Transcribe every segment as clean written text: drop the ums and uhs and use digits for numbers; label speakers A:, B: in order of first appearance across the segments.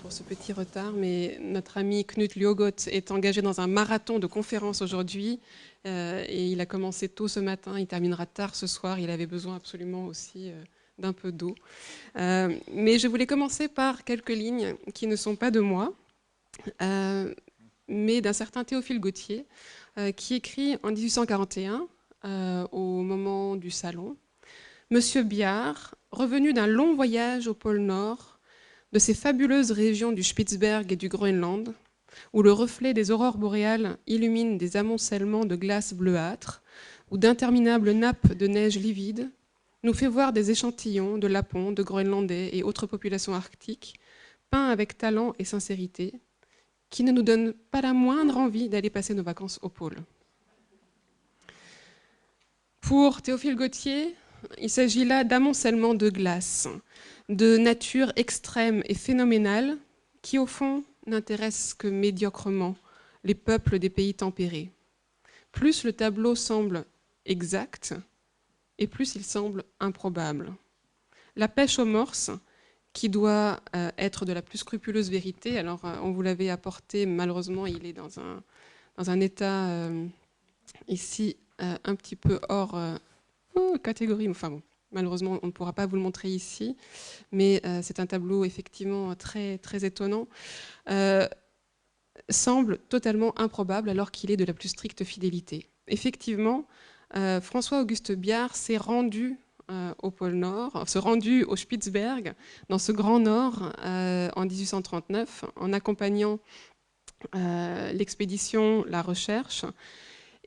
A: pour ce petit retard, mais notre ami Knut Ljogot est engagé dans un marathon de conférences aujourd'hui et il a commencé tôt ce matin, il terminera tard ce soir, il avait besoin absolument aussi d'un peu d'eau. Mais je voulais commencer par quelques lignes qui ne sont pas de moi, mais d'un certain Théophile Gautier, qui écrit en 1841, au moment du Salon, « Monsieur Biard, revenu d'un long voyage au pôle Nord, de ces fabuleuses régions du Spitzberg et du Groenland, où le reflet des aurores boréales illumine des amoncellements de glace bleuâtre, ou d'interminables nappes de neige livide, nous fait voir des échantillons de Lapons, de Groenlandais et autres populations arctiques, peints avec talent et sincérité, qui ne nous donnent pas la moindre envie d'aller passer nos vacances au pôle. » Pour Théophile Gautier, il s'agit là d'amoncellements de glace, de nature extrême et phénoménale, qui au fond n'intéressent que médiocrement les peuples des pays tempérés. Plus le tableau semble exact, et plus il semble improbable. La pêche aux morses, qui doit être de la plus scrupuleuse vérité, alors on vous l'avait apporté, malheureusement il est dans un état ici un petit peu hors catégorie, enfin bon, malheureusement on ne pourra pas vous le montrer ici, mais c'est un tableau effectivement très, très étonnant, semble totalement improbable alors qu'il est de la plus stricte fidélité. Effectivement, François-Auguste Biard s'est rendu au pôle Nord, se rendu au Spitzberg, dans ce grand Nord, en 1839, en accompagnant l'expédition La Recherche.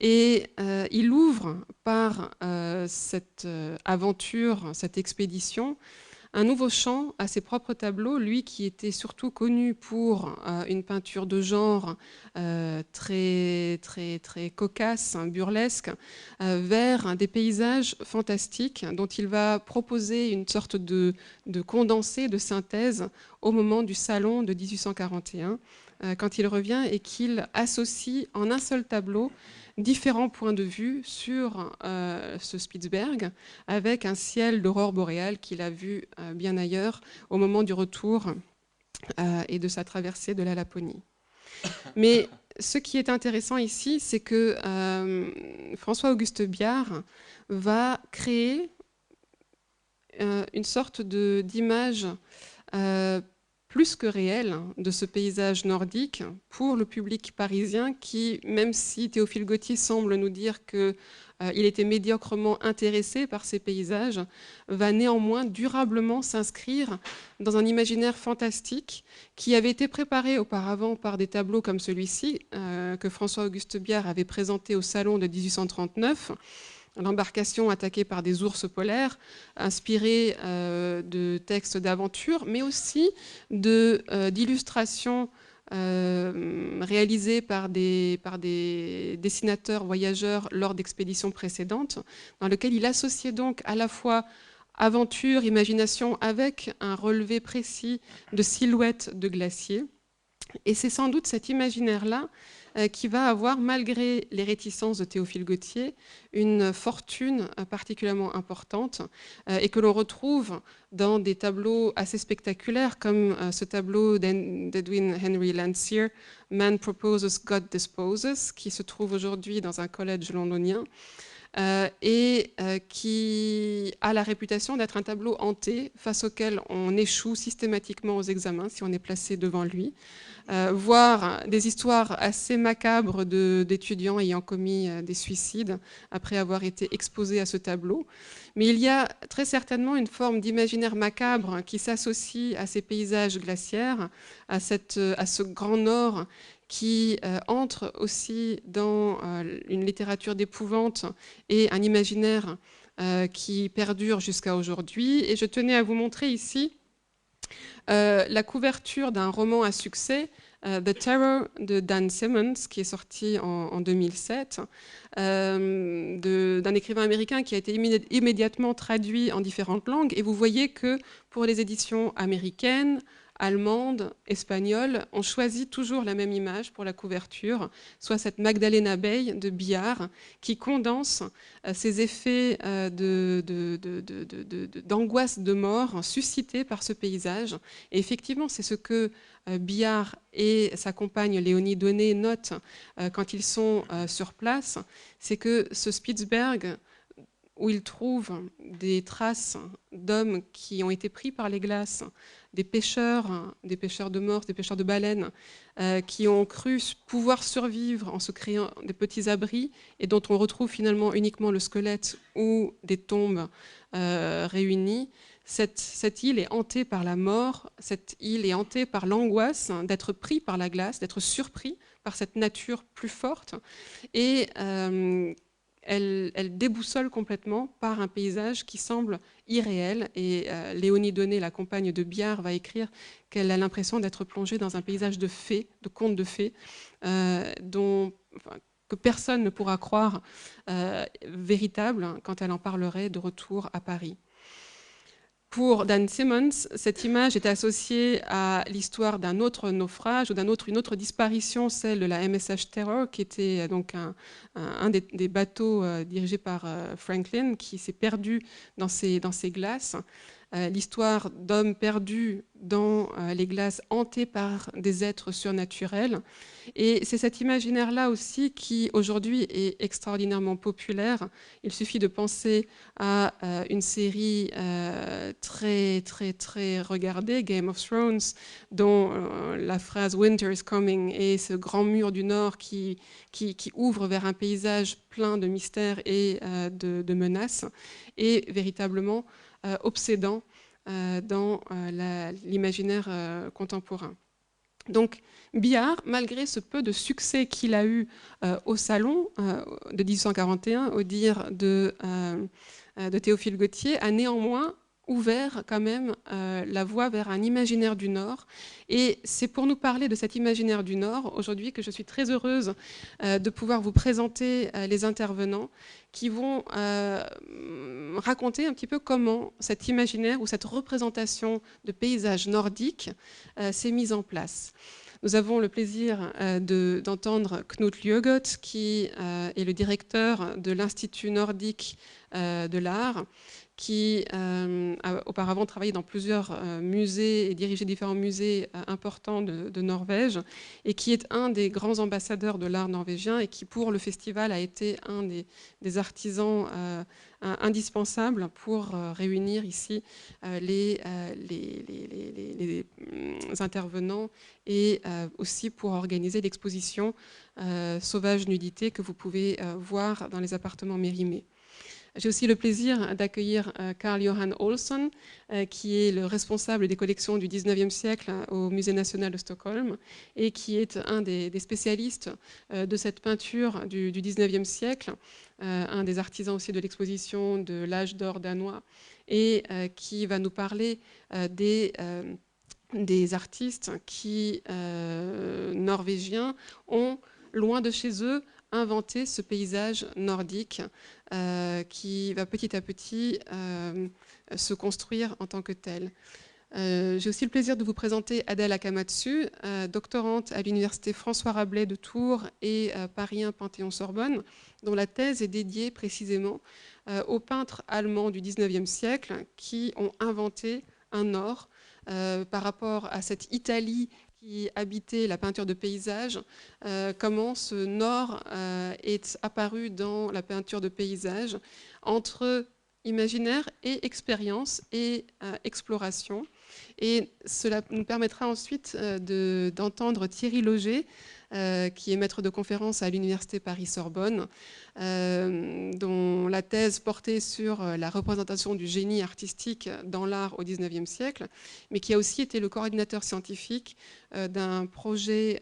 A: Et il ouvre par cette aventure, cette expédition, un nouveau champ à ses propres tableaux, lui qui était surtout connu pour une peinture de genre très, très, très cocasse, burlesque, vers des paysages fantastiques dont il va proposer une sorte de condensé, de synthèse au moment du Salon de 1841, quand il revient et qu'il associe en un seul tableau différents points de vue sur ce Spitzberg, avec un ciel d'aurore boréale qu'il a vu bien ailleurs au moment du retour et de sa traversée de la Laponie. Mais ce qui est intéressant ici, c'est que François-Auguste Biard va créer une sorte d'image plus que réel de ce paysage nordique pour le public parisien qui, même si Théophile Gautier semble nous dire qu'il était médiocrement intéressé par ces paysages, va néanmoins durablement s'inscrire dans un imaginaire fantastique qui avait été préparé auparavant par des tableaux comme celui-ci que François-Auguste Biard avait présenté au Salon de 1839, l'embarcation attaquée par des ours polaires, inspirée de textes d'aventure, mais aussi d'illustrations réalisées par des dessinateurs voyageurs lors d'expéditions précédentes, dans lesquelles il associait donc à la fois aventure, imagination, avec un relevé précis de silhouettes de glaciers. Et c'est sans doute cet imaginaire-là qui va avoir, malgré les réticences de Théophile Gautier, une fortune particulièrement importante et que l'on retrouve dans des tableaux assez spectaculaires comme ce tableau d'Edwin Henry Landseer, « Man Proposes, God Disposes », qui se trouve aujourd'hui dans un collège londonien. Et qui a la réputation d'être un tableau hanté face auquel on échoue systématiquement aux examens si on est placé devant lui, voire des histoires assez macabres d'étudiants ayant commis des suicides après avoir été exposés à ce tableau. Mais il y a très certainement une forme d'imaginaire macabre qui s'associe à ces paysages glaciaires, à ce grand nord qui entre aussi dans une littérature d'épouvante et un imaginaire qui perdure jusqu'à aujourd'hui. Et je tenais à vous montrer ici la couverture d'un roman à succès, The Terror de Dan Simmons, qui est sorti en 2007, d'un écrivain américain qui a été immédiatement traduit en différentes langues. Et vous voyez que pour les éditions américaines, allemande, espagnole, ont choisi toujours la même image pour la couverture, soit cette Magdalena Bay de Billard, qui condense ces effets d'angoisse de mort suscités par ce paysage. Et effectivement, c'est ce que Billard et sa compagne Léonie Donné notent quand ils sont sur place, c'est que ce Spitzberg, où ils trouvent des traces d'hommes qui ont été pris par les glaces, des pêcheurs de morses, des pêcheurs de baleines, qui ont cru pouvoir survivre en se créant des petits abris et dont on retrouve finalement uniquement le squelette ou des tombes réunies. Cette île est hantée par la mort, cette île est hantée par l'angoisse d'être pris par la glace, d'être surpris par cette nature plus forte. Et elle déboussole complètement par un paysage qui semble irréel. Et Léonie Donné, la compagne de Billard, va écrire qu'elle a l'impression d'être plongée dans un paysage de fées, de contes de fées, que personne ne pourra croire véritable quand elle en parlerait de retour à Paris. Pour Dan Simmons, cette image est associée à l'histoire d'un autre naufrage ou une autre disparition, celle de la MSH Terror, qui était donc un des bateaux dirigés par Franklin, qui s'est perdu dans ces glaces. L'histoire d'hommes perdus dans les glaces, hantés par des êtres surnaturels. Et c'est cet imaginaire-là aussi qui, aujourd'hui, est extraordinairement populaire. Il suffit de penser à une série très, très, très regardée, Game of Thrones, dont la phrase « Winter is coming » et ce grand mur du Nord qui ouvre vers un paysage plein de mystères et de menaces, est véritablement obsédant dans l'imaginaire contemporain. Donc Billard, malgré ce peu de succès qu'il a eu au Salon de 1841, au dire de Théophile Gautier, a néanmoins ouvert quand même la voie vers un imaginaire du Nord. Et c'est pour nous parler de cet imaginaire du Nord aujourd'hui que je suis très heureuse de pouvoir vous présenter les intervenants qui vont raconter un petit peu comment cet imaginaire ou cette représentation de paysages nordiques s'est mise en place. Nous avons le plaisir d'entendre Knut Lyøgot, qui est le directeur de l'Institut nordique de l'art, qui a auparavant travaillé dans plusieurs musées et dirigé différents musées importants de Norvège, et qui est un des grands ambassadeurs de l'art norvégien et qui, pour le festival, a été un des artisans indispensables pour réunir ici les intervenants et aussi pour organiser l'exposition Sauvage Nudité que vous pouvez voir dans les appartements Mérimée. J'ai aussi le plaisir d'accueillir Carl Johan Olsson, qui est le responsable des collections du 19e siècle au Musée national de Stockholm et qui est un des spécialistes de cette peinture du 19e siècle, un des artisans aussi de l'exposition de l'âge d'or danois et qui va nous parler des artistes qui, norvégiens, ont, loin de chez eux, inventé ce paysage nordique qui va petit à petit se construire en tant que tel. J'ai aussi le plaisir de vous présenter Adèle Akamatsu, doctorante à l'université François Rabelais de Tours et Paris 1 Panthéon-Sorbonne, dont la thèse est dédiée précisément aux peintres allemands du 19e siècle qui ont inventé un Nord par rapport à cette Italie qui habitait la peinture de paysage, comment ce Nord est apparu dans la peinture de paysage entre imaginaire et expérience et exploration. Et cela nous permettra ensuite d'entendre Thierry Lauger, qui est maître de conférence à l'Université Paris-Sorbonne, dont la thèse portait sur la représentation du génie artistique dans l'art au XIXe siècle, mais qui a aussi été le coordinateur scientifique d'un projet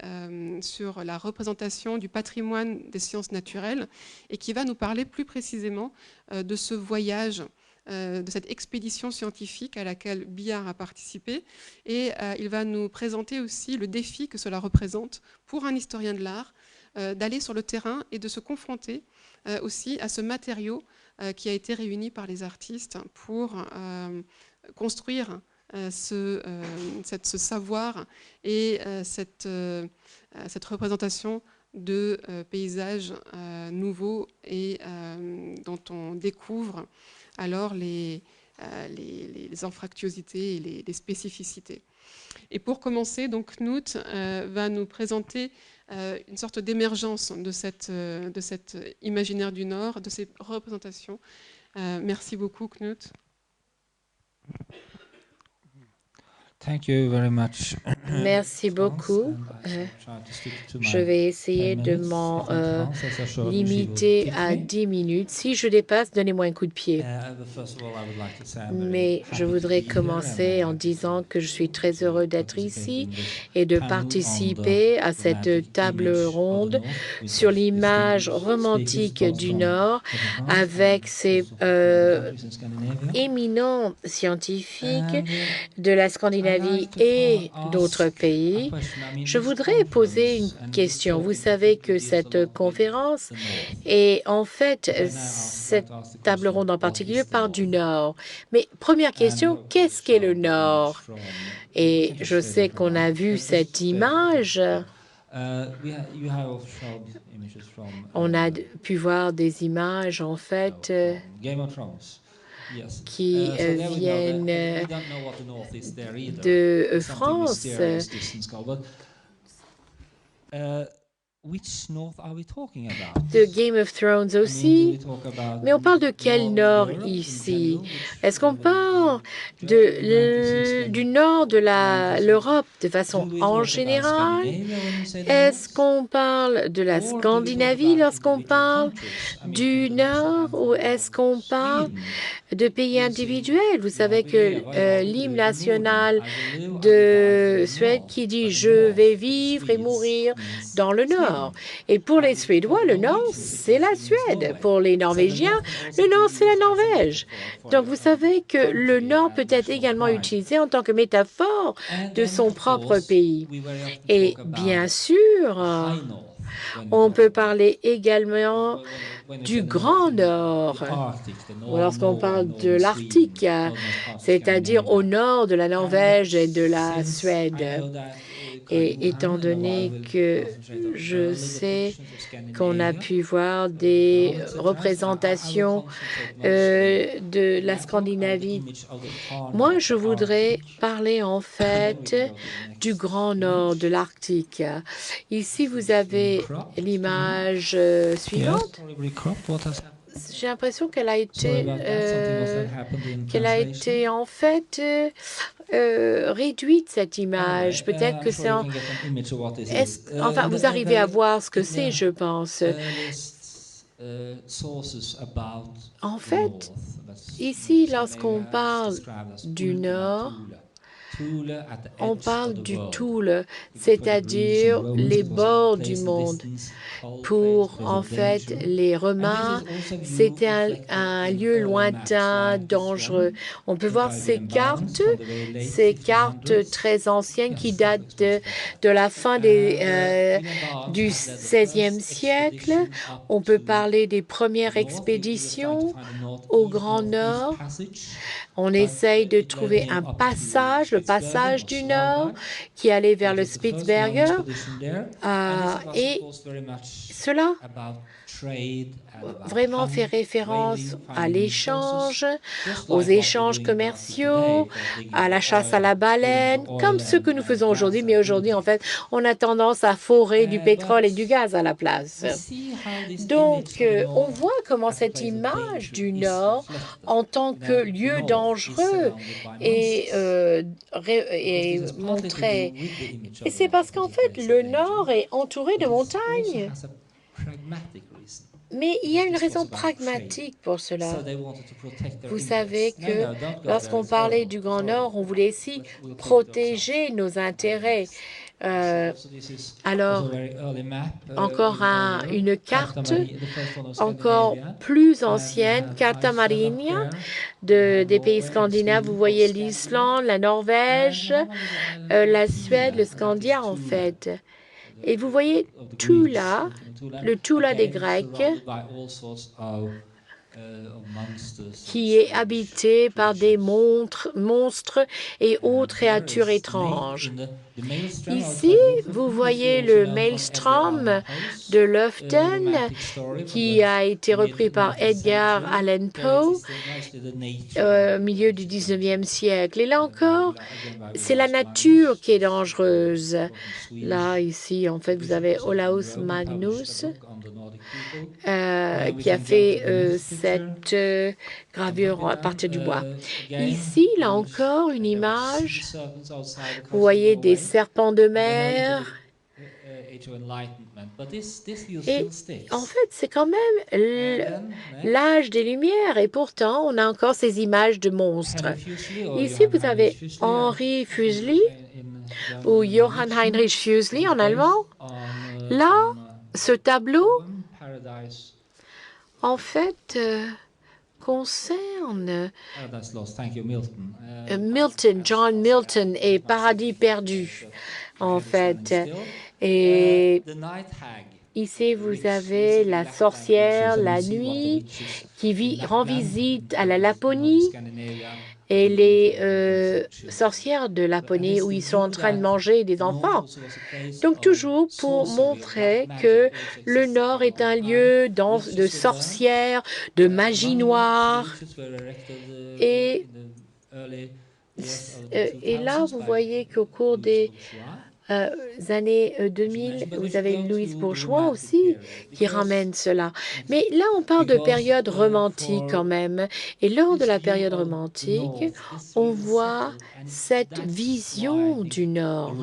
A: sur la représentation du patrimoine des sciences naturelles, et qui va nous parler plus précisément de ce voyage, de cette expédition scientifique à laquelle Billard a participé. Et il va nous présenter aussi le défi que cela représente pour un historien de l'art d'aller sur le terrain et de se confronter aussi à ce matériau qui a été réuni par les artistes pour construire ce savoir et cette représentation de paysages nouveaux et dont on découvre alors les anfractuosités et les spécificités. Et pour commencer, donc Knut va nous présenter une sorte d'émergence de cet imaginaire du Nord, de ces représentations. Merci beaucoup, Knut.
B: Merci beaucoup. Je vais essayer de m'en limiter à 10 minutes. Si je dépasse, donnez-moi un coup de pied. Mais je voudrais commencer en disant que je suis très heureux d'être ici et de participer à cette table ronde sur l'image romantique du Nord avec ces éminents scientifiques de la Scandinavie et d'autres pays. Je voudrais poser une question. Vous savez que cette conférence et en fait, cette table ronde en particulier part du Nord. Mais première question, qu'est-ce qu'est le Nord? Et je sais qu'on a vu cette image. On a pu voir des images, en fait, qui viennent de France. De Game of Thrones aussi. Mais on parle de quel nord ici? Est-ce qu'on parle du nord de l'Europe de façon en général? Est-ce qu'on parle de la Scandinavie lorsqu'on parle du nord ou est-ce qu'on parle de pays individuels? Vous savez que l'hymne national de Suède qui dit « Je vais vivre et mourir dans le Nord ». Et pour les Suédois, le Nord, c'est la Suède. Pour les Norvégiens, le Nord, c'est la Norvège. Donc, vous savez que le Nord peut être également utilisé en tant que métaphore de son propre pays. Et bien sûr, on peut parler également du Grand Nord, lorsqu'on parle de l'Arctique, c'est-à-dire au nord de la Norvège et de la Suède. Et étant donné que je sais qu'on a pu voir des représentations de la Scandinavie, moi, je voudrais parler en fait du Grand Nord, de l'Arctique. Ici, vous avez l'image suivante. J'ai l'impression qu'elle a été en fait réduite, cette image. Peut-être que c'est enfin, vous arrivez à voir ce que c'est, je pense. En fait, ici, lorsqu'on parle du Nord, on parle du Thule, c'est-à-dire les bords du monde. Pour, en fait, les Romains, c'était un lieu lointain, dangereux. On peut voir ces cartes très anciennes qui datent de la fin du XVIe siècle. On peut parler des premières expéditions au Grand Nord. On essaye de trouver un passage, le passage du Nord, qui allait vers le Spitzberger. Et cela vraiment fait référence à l'échange, aux échanges commerciaux, à la chasse à la baleine, comme ce que nous faisons aujourd'hui. Mais aujourd'hui, en fait, on a tendance à forer du pétrole et du gaz à la place. Donc, on voit comment cette image du Nord, en tant que lieu dangereux, est montrée. Et c'est parce qu'en fait, le Nord est entouré de montagnes. Mais il y a une raison pragmatique pour cela. Vous savez que lorsqu'on parlait du Grand Nord, on voulait aussi protéger nos intérêts. Alors, encore une carte encore plus ancienne, Carta Marinia des pays scandinaves. Vous voyez l'Islande, la Norvège, la Suède, le Scandia en fait. Et vous voyez Tula, le Tula des Grecs. qui est habité par des monstres et autres créatures étranges. Ici, vous voyez le Maelstrom de Lofton, qui a été repris par Edgar Allan Poe au milieu du 19e siècle. Et là encore, c'est la nature qui est dangereuse. Là, ici, en fait, vous avez Olaus Magnus qui a fait cette gravure à partir du bois. Ici, là encore, une image. Vous voyez des serpents de mer. Et en fait, c'est quand même l'âge des Lumières. Et pourtant, on a encore ces images de monstres. Ici, vous avez Henri Fuseli ou Johann Heinrich Fuseli en allemand. Là, ce tableau, en fait, concerne Milton, John Milton et Paradis perdu, en fait. Et ici, vous avez la sorcière, la nuit, qui rend visite à la Laponie. Et les sorcières de Laponie où ils sont en train de manger des enfants. Donc toujours pour montrer que le Nord est un lieu de sorcières, de magie noire. Et là, vous voyez qu'au cours des années 2000, vous avez Louise Bourgeois aussi qui ramène cela. Mais là, on parle de période romantique quand même. Et lors de la période romantique, on voit cette vision du Nord.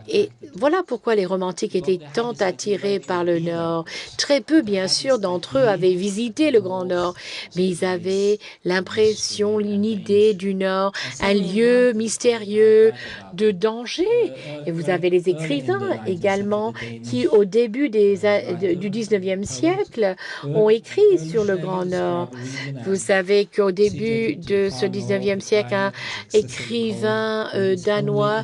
B: Et voilà pourquoi les romantiques étaient tant attirés par le Nord. Très peu, bien sûr, d'entre eux avaient visité le Grand Nord, mais ils avaient l'impression, une idée du Nord, un lieu mystérieux de danger. Et vous avez les écrivains également qui, au début du 19e siècle, ont écrit sur le Grand Nord. Vous savez qu'au début de ce 19e siècle, un écrivain danois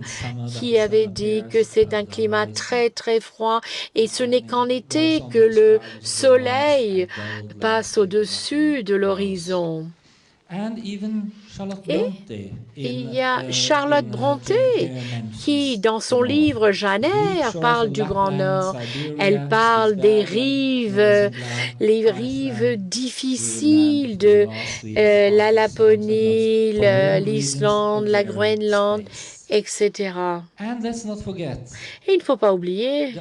B: qui avait dit que c'est un climat très, très froid et ce n'est qu'en été que le soleil passe au-dessus de l'horizon. Et il y a Charlotte Brontë qui, dans son livre Jeanne Eyre, parle du Grand Nord. Elle parle des rives, les rives difficiles de la Laponie, l'Islande, la Groenland, etc. Et il ne faut pas oublier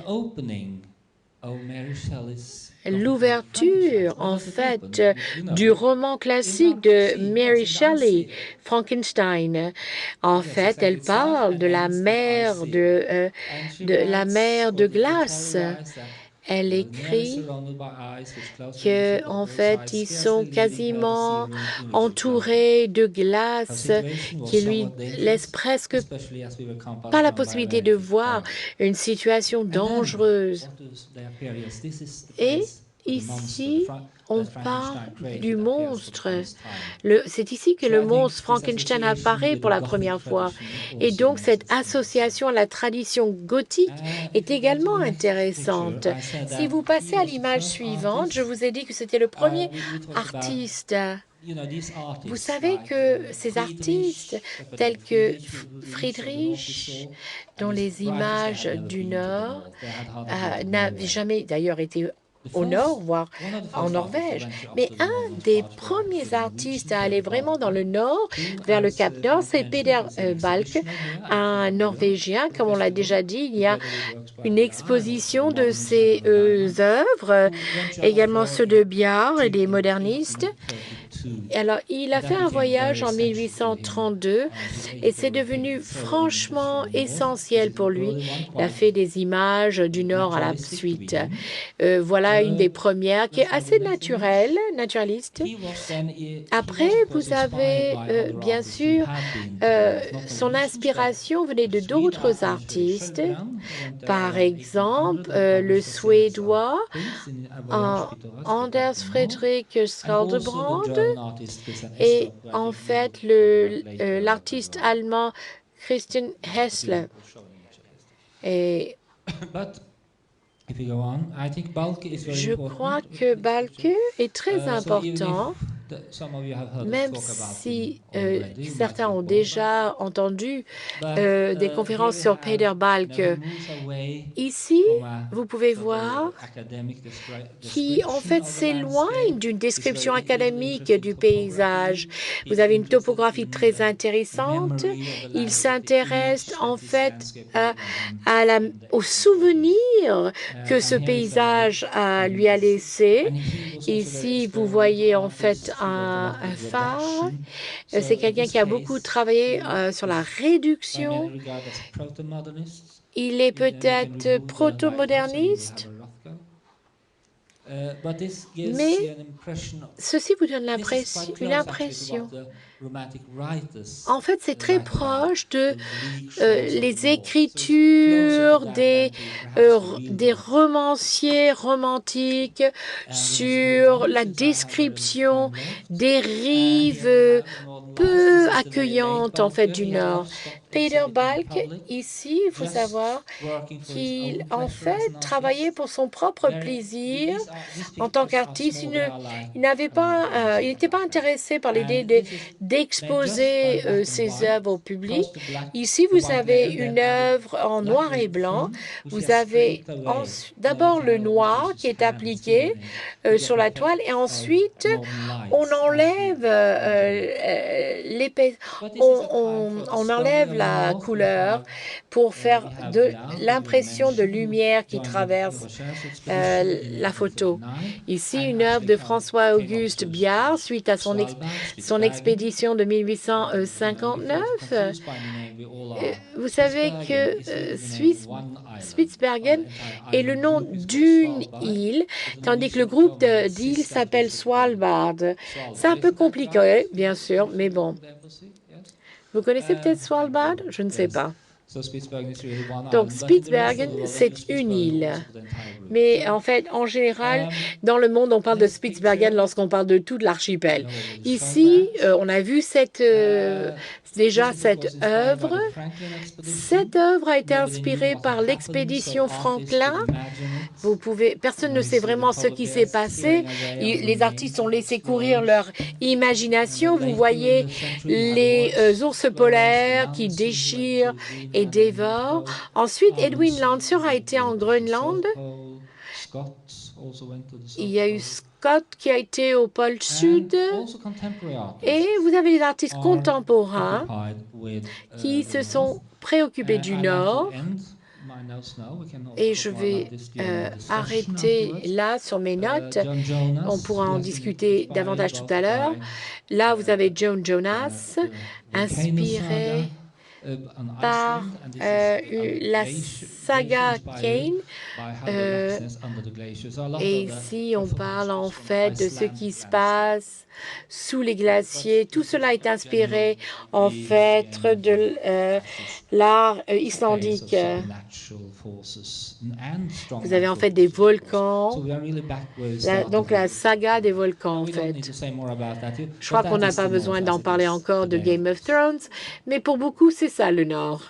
B: l'ouverture, en fait, du roman classique de Mary Shelley, Frankenstein. En fait, elle parle de la mer de glace. Elle écrit que, en fait, ils sont quasiment entourés de glace qui lui laissent presque pas la possibilité de voir une situation dangereuse. Et ici, on parle du monstre. C'est ici que le monstre Frankenstein apparaît pour la première fois. Et donc, cette association à la tradition gothique est également intéressante. Si vous passez à l'image suivante, je vous ai dit que c'était le premier artiste. Vous savez que ces artistes tels que Friedrich, dont les images du Nord n'avaient jamais d'ailleurs été au nord, voire en Norvège. Mais un des premiers artistes à aller vraiment dans le nord, vers le Cap Nord, c'est Peder Balk, un Norvégien. Comme on l'a déjà dit, il y a une exposition de ses œuvres, également ceux de Bjart et des modernistes. Alors, il a fait un voyage en 1832 et c'est devenu franchement essentiel pour lui. Il a fait des images du Nord à la suite. Voilà une des premières qui est assez naturaliste. Après, vous avez bien sûr son inspiration venait de d'autres artistes. Par exemple, le Suédois Anders Fredrik Skjaldebrand et en fait l'artiste allemand Christian Hessler. Et Je crois que Balke est très important, même si certains ont déjà entendu des conférences sur Peter Balke. Ici, vous pouvez voir qui, en fait, s'éloigne d'une description académique du paysage. Vous avez une topographie très intéressante. Il s'intéresse, en fait, au souvenir que ce paysage lui a laissé. Ici, vous voyez, en fait, un phare. C'est quelqu'un qui a beaucoup travaillé sur la réduction. Il est peut-être proto-moderniste, mais ceci vous donne une impression. En fait, c'est très proche de les écritures des romanciers romantiques sur la description des rives peu accueillantes, en fait, du Nord. Peter Balke, ici, il faut savoir qu'il, en fait, travaillait pour son propre plaisir en tant qu'artiste. Il n'était pas intéressé par l'idée d'exposer ses œuvres au public. Ici, vous avez une œuvre en noir et blanc. Vous avez d'abord le noir qui est appliqué sur la toile et ensuite on enlève on enlève la couleur pour faire l'impression de lumière qui traverse la photo. Ici, une œuvre de François-Auguste Biard suite à son expédition de 1859. Vous savez que Spitsbergen est le nom d'une île, tandis que le groupe d'îles s'appelle Svalbard. C'est un peu compliqué, bien sûr, mais bon. Vous connaissez peut-être Svalbard? Je ne sais pas. Donc, Spitsbergen, c'est une île. Mais en fait, en général, dans le monde, on parle de Spitsbergen lorsqu'on parle de tout l'archipel. Ici, on a vu déjà cette œuvre. Cette œuvre a été inspirée par l'expédition Franklin. Personne ne sait vraiment ce qui s'est passé. Les artistes ont laissé courir leur imagination. Vous voyez les ours polaires qui déchirent et dévorent. Ensuite, Edwin Landser a été en Groenland. Il y a eu Scott qui a été au pôle Sud. Et vous avez les artistes contemporains qui se sont préoccupés du Nord. Et je vais arrêter là sur mes notes. On pourra en discuter davantage tout à l'heure. Là, vous avez Joan Jonas, inspiré par la saga Kane. Et ici, on parle en fait de ce qui se passe sous les glaciers. Tout cela est inspiré en fait de l'art islandique. Vous avez en fait des volcans, donc la saga des volcans en fait. Je crois qu'on n'a pas besoin d'en parler encore de Game of Thrones, mais pour beaucoup, c'est ça le Nord.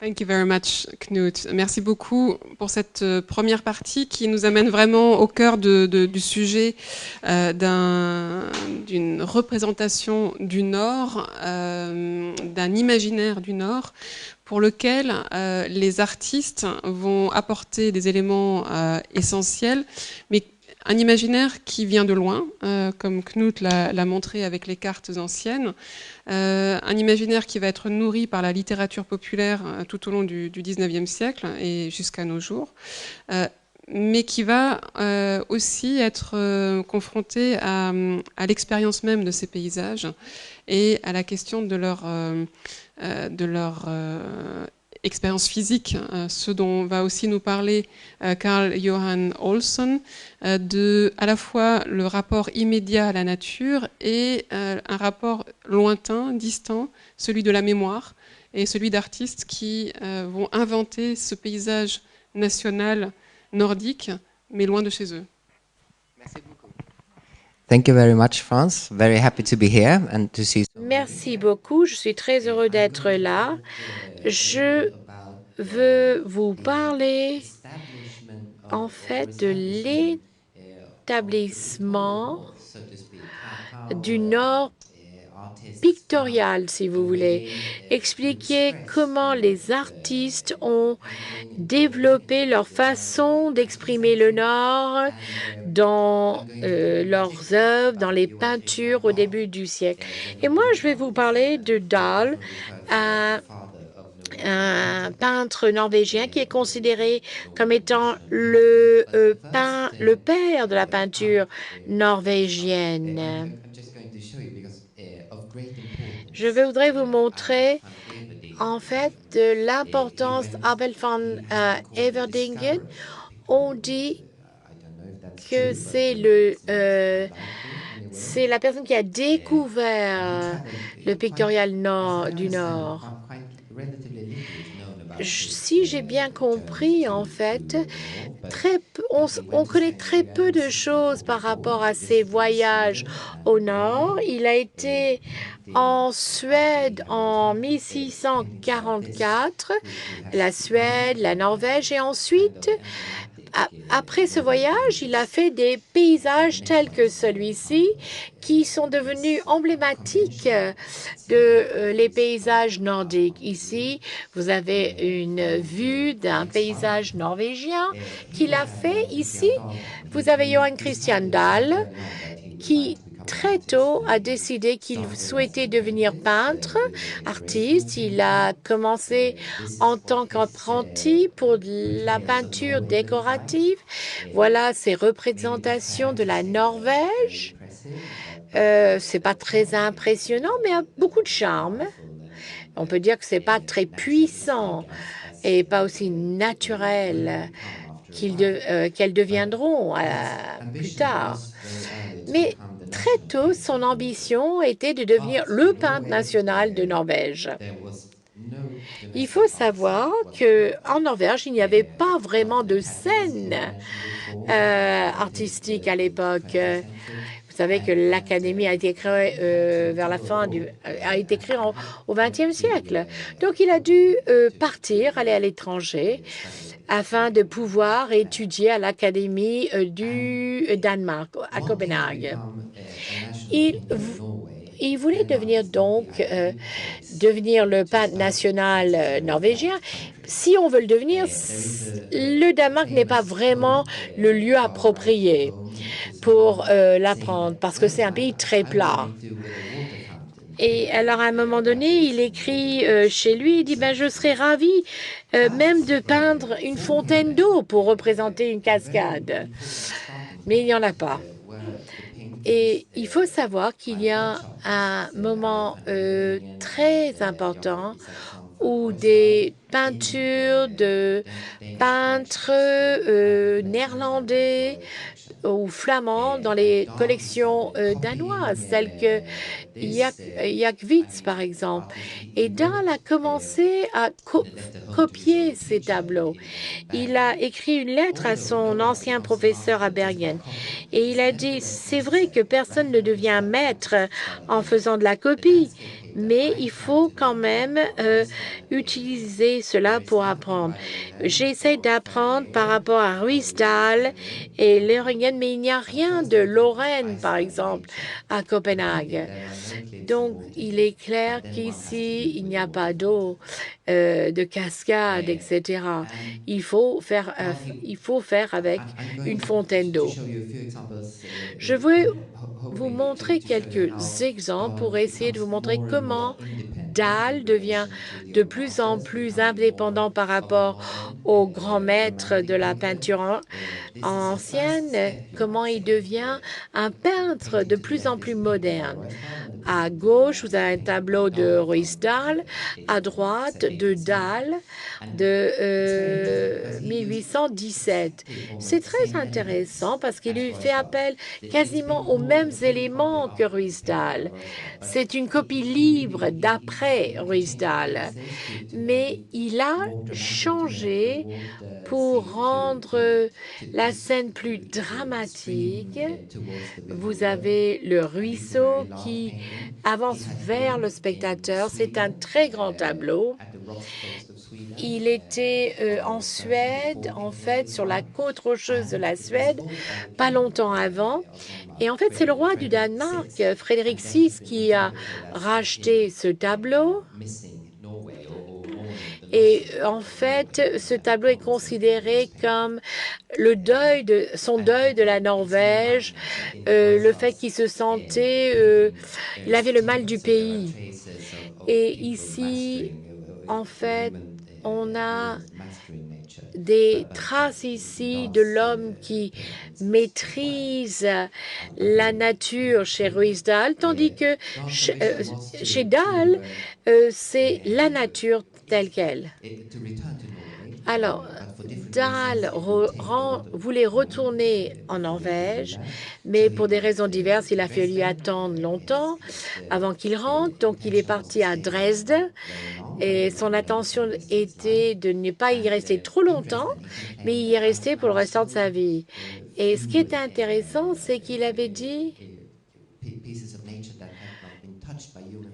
A: Thank you very much, Knut. Merci beaucoup pour cette première partie qui nous amène vraiment au cœur du sujet d'une représentation du Nord, d'un imaginaire du Nord, pour lequel les artistes vont apporter des éléments essentiels, mais un imaginaire qui vient de loin, comme Knut l'a montré avec les cartes anciennes, un imaginaire qui va être nourri par la littérature populaire tout au long du XIXe siècle et jusqu'à nos jours, mais qui va aussi être confronté à l'expérience même de ces paysages et à la question de leur expérience physique, ce dont va aussi nous parler Carl Johan Olsson, à la fois le rapport immédiat à la nature et un rapport lointain, distant, celui de la mémoire, et celui d'artistes qui vont inventer ce paysage national nordique, mais loin de chez eux.
C: Merci beaucoup. Thank you very much, France. Very happy to be here and to see.
B: Merci beaucoup. Je suis très heureux d'être là. Je veux vous parler en fait de l'établissement du Nord pictorial, si vous voulez, expliquer comment les artistes ont développé leur façon d'exprimer le Nord dans leurs œuvres, dans les peintures au début du siècle. Et moi, je vais vous parler de Dahl, un peintre norvégien qui est considéré comme étant le père de la peinture norvégienne. Je voudrais vous montrer en fait de l'importance d'Abel van Everdingen. On dit que c'est la personne qui a découvert le pictorial du Nord. Si j'ai bien compris, en fait, on connaît très peu de choses par rapport à ses voyages au Nord. Il a été en Suède en 1644, la Suède, la Norvège, et ensuite, après ce voyage, il a fait des paysages tels que celui-ci qui sont devenus emblématiques de les paysages nordiques. Ici, vous avez une vue d'un paysage norvégien qu'il a fait. Ici, vous avez Johan Christian Dahl qui très tôt a décidé qu'il souhaitait devenir peintre, artiste. Il a commencé en tant qu'apprenti pour la peinture décorative. Voilà ses représentations de la Norvège. C'est pas très impressionnant, mais a beaucoup de charme. On peut dire que c'est pas très puissant et pas aussi naturel qu'elles deviendront plus tard. Mais très tôt, son ambition était de devenir le peintre national de Norvège. Il faut savoir qu'en Norvège, il n'y avait pas vraiment de scène artistique à l'époque. Vous savez que l'Académie a été créée vers la fin a été créée au XXe siècle. Donc, il a dû partir, aller à l'étranger, afin de pouvoir étudier à l'Académie du Danemark, à Copenhague. Il voulait devenir le peintre national norvégien. Si on veut le devenir, le Danemark n'est pas vraiment le lieu approprié pour l'apprendre parce que c'est un pays très plat. Et alors, à un moment donné, il écrit chez lui, il dit je serais ravi même de peindre une fontaine d'eau pour représenter une cascade. Mais il n'y en a pas. Et il faut savoir qu'il y a un moment très important où des peintures de peintres néerlandais ou flamands dans les collections danoises, telles que Jaak Witz, par exemple. Et Dahl a commencé à copier ces tableaux. Il a écrit une lettre à son ancien professeur à Bergen. Et il a dit, c'est vrai que personne ne devient maître en faisant de la copie, mais il faut quand même utiliser cela pour apprendre. J'essaie d'apprendre par rapport à Ruisdael et Leringen, mais il n'y a rien de Lorraine, par exemple, à Copenhague. Donc, il est clair qu'ici, il n'y a pas d'eau, de cascade, etc. Il faut faire avec une fontaine d'eau. Je veux vous montrer quelques exemples pour essayer de vous montrer comment Dahl devient de plus en plus indépendant par rapport aux grands maîtres de la peinture ancienne, comment il devient un peintre de plus en plus moderne. À gauche, vous avez un tableau de Ruisdael, à droite de Dahl de 1817. C'est très intéressant parce qu'il lui fait appel quasiment aux mêmes éléments que Ruisdael. C'est une copie libre d'après très Ruisdael, mais il a changé pour rendre la scène plus dramatique. Vous avez le ruisseau qui avance vers le spectateur. C'est un très grand tableau. Il était en Suède, en fait, sur la côte rocheuse de la Suède, pas longtemps avant. Et en fait, c'est le roi du Danemark, Frédéric VI, qui a racheté ce tableau. Et en fait, ce tableau est considéré comme son deuil de la Norvège, le fait qu'il se sentait, il avait le mal du pays. Et ici, en fait, on a des traces ici de l'homme qui maîtrise la nature chez Ruisdael, tandis que chez Dahl, c'est la nature telle qu'elle. Alors, Dahl voulait retourner en Norvège, mais pour des raisons diverses, il a fallu attendre longtemps avant qu'il rentre. Donc, il est parti à Dresde et son intention était de ne pas y rester trop longtemps, mais y rester pour le restant de sa vie. Et ce qui est intéressant, c'est qu'il avait dit «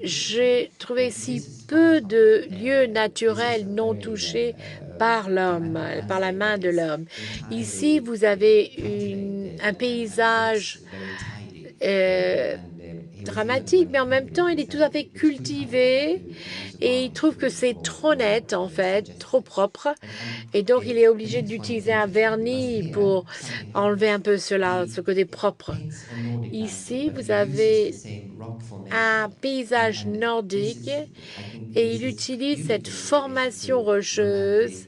B: J'ai trouvé si peu de lieux naturels non touchés par l'homme, par la main de l'homme. Ici, vous avez un paysage dramatique, mais en même temps, il est tout à fait cultivé et il trouve que c'est trop net, en fait, trop propre. Et donc, il est obligé d'utiliser un vernis pour enlever un peu ce côté propre. Ici, vous avez un paysage nordique et il utilise cette formation rocheuse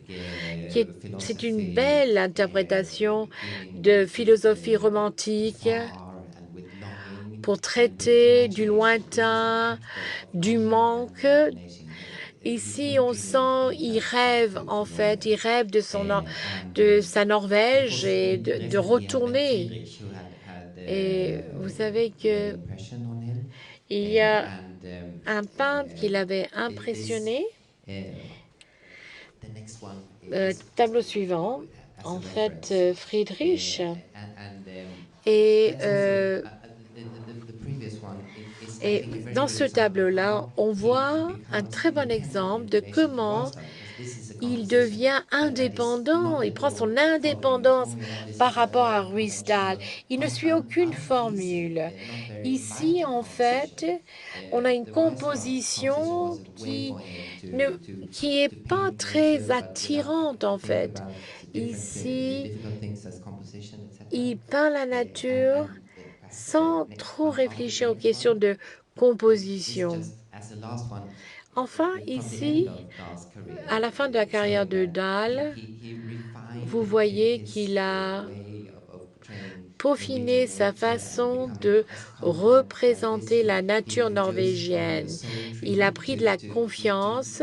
B: c'est une belle interprétation de philosophie romantique pour traiter du lointain, du manque. Ici, on sent, il rêve en fait, il rêve de sa Norvège et de retourner. Et vous savez que il y a un peintre qui l'avait impressionné. Tableau suivant, en fait, Friedrich. Et dans ce tableau-là, on voit un très bon exemple de comment il devient indépendant. Il prend son indépendance par rapport à Ruisdael. Il ne suit aucune formule. Ici, en fait, on a une composition qui est pas très attirante, en fait. Ici, il peint la nature sans trop réfléchir aux questions de composition. Enfin, ici, à la fin de la carrière de Dahl, vous voyez qu'il a peaufiné sa façon de représenter la nature norvégienne. Il a pris de la confiance.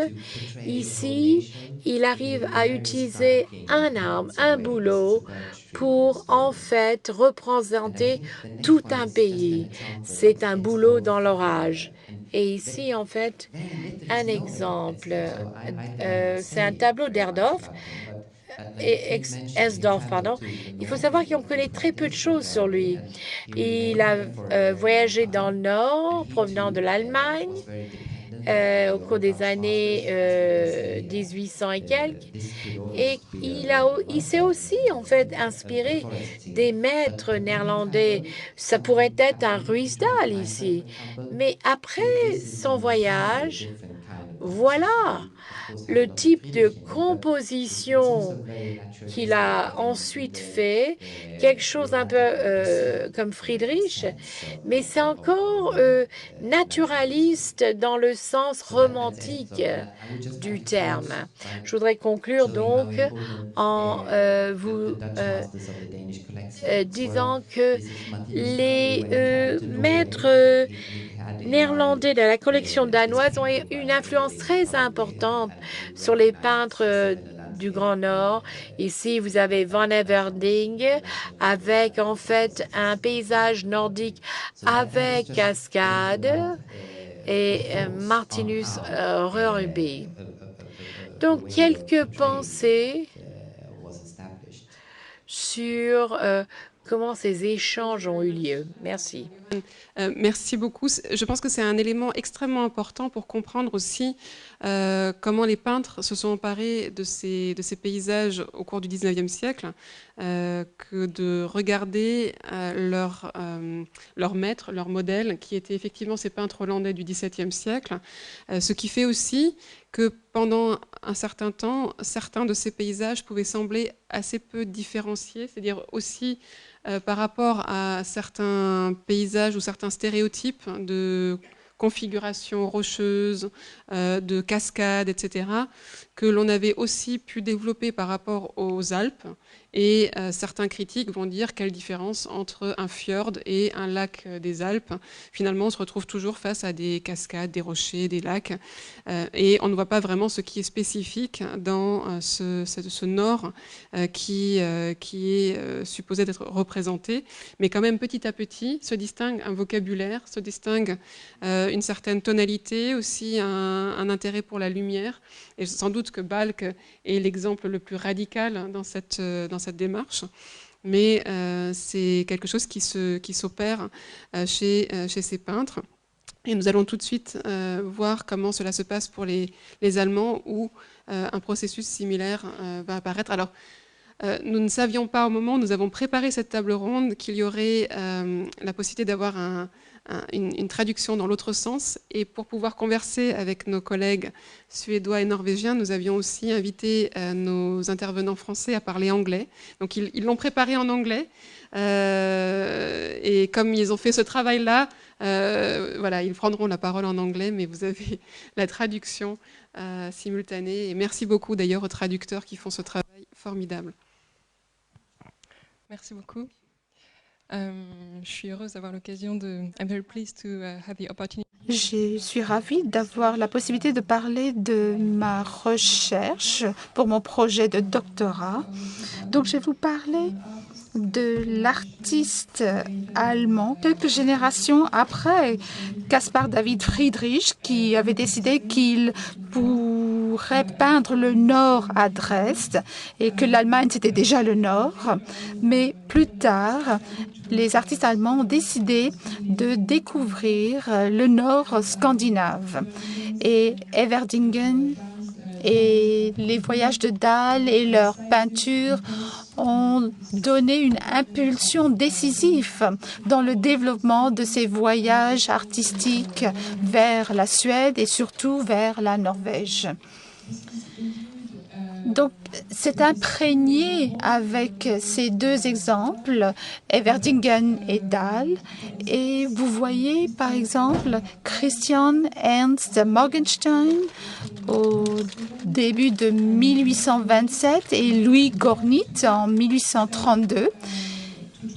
B: Ici, il arrive à utiliser un arbre, un bouleau, pour en fait représenter tout un pays. C'est un bouleau dans l'orage. Et ici, en fait, un exemple, c'est un tableau d'Erdorf, pardon. Il faut savoir qu'on connaît très peu de choses sur lui. Il a voyagé dans le Nord, provenant de l'Allemagne, au cours des années 1800 et quelques. Et il s'est aussi, en fait, inspiré des maîtres néerlandais. Ça pourrait être un Ruisdael ici. Mais après son voyage, voilà le type de composition qu'il a ensuite fait, quelque chose un peu comme Friedrich, mais c'est encore naturaliste dans le sens romantique du terme. Je voudrais conclure donc en vous disant que les maîtres néerlandais de la collection danoise ont eu une influence très importante sur les peintres du Grand Nord. Ici, vous avez Van Everding avec en fait un paysage nordique avec cascade. et Martinus Rørby. Donc, quelques pensées sur comment ces échanges ont eu lieu. Merci.
A: Merci beaucoup. Je pense que c'est un élément extrêmement important pour comprendre aussi comment les peintres se sont emparés de ces paysages au cours du 19e siècle, que de regarder leur maître, leur modèle, qui étaient effectivement ces peintres hollandais du XVIIe siècle, ce qui fait aussi que pendant un certain temps, certains de ces paysages pouvaient sembler assez peu différenciés, c'est-à-dire aussi par rapport à certains paysages ou certains stéréotypes de configuration rocheuse, de cascades, etc., que l'on avait aussi pu développer par rapport aux Alpes. Et certains critiques vont dire quelle différence entre un fjord et un lac des Alpes. Finalement, on se retrouve toujours face à des cascades, des rochers, des lacs. Et on ne voit pas vraiment ce qui est spécifique dans ce nord qui est supposé d'être représenté. Mais quand même, petit à petit, se distingue un vocabulaire, se distingue une certaine tonalité, aussi un intérêt pour la lumière. Et sans doute que Balck est l'exemple le plus radical dans cette démarche. Mais c'est quelque chose qui s'opère chez ces peintres. Et nous allons tout de suite voir comment cela se passe pour les Allemands, où un processus similaire va apparaître. Alors, nous ne savions pas au moment où nous avons préparé cette table ronde qu'il y aurait la possibilité d'avoir une traduction dans l'autre sens. Et pour pouvoir converser avec nos collègues suédois et norvégiens, nous avions aussi invité nos intervenants français à parler anglais. Donc ils l'ont préparé en anglais. Et comme ils ont fait ce travail-là, voilà, ils prendront la parole en anglais, mais vous avez la traduction simultanée. Et merci beaucoup d'ailleurs aux traducteurs qui font ce travail formidable.
D: Merci beaucoup. Je suis heureuse d'avoir l'occasion I'm very pleased to have the opportunity.
E: Je suis ravie d'avoir la possibilité de parler de ma recherche pour mon projet de doctorat. Donc, je vais vous parler de l'artiste allemand, quelques générations après Caspar David Friedrich, qui avait décidé qu'il pourrait peindre le Nord à Dresde et que l'Allemagne, c'était déjà le Nord. Mais plus tard, les artistes allemands ont décidé de découvrir le Nord scandinave. Et Everdingen et les voyages de Dahl et leurs peintures ont donné une impulsion décisive dans le développement de ces voyages artistiques vers la Suède et surtout vers la Norvège. Donc, c'est imprégné avec ces deux exemples, Everdingen et Dahl. Et vous voyez, par exemple, Christian Ernst Morgenstern au début de 1827 et Louis Gornit en 1832.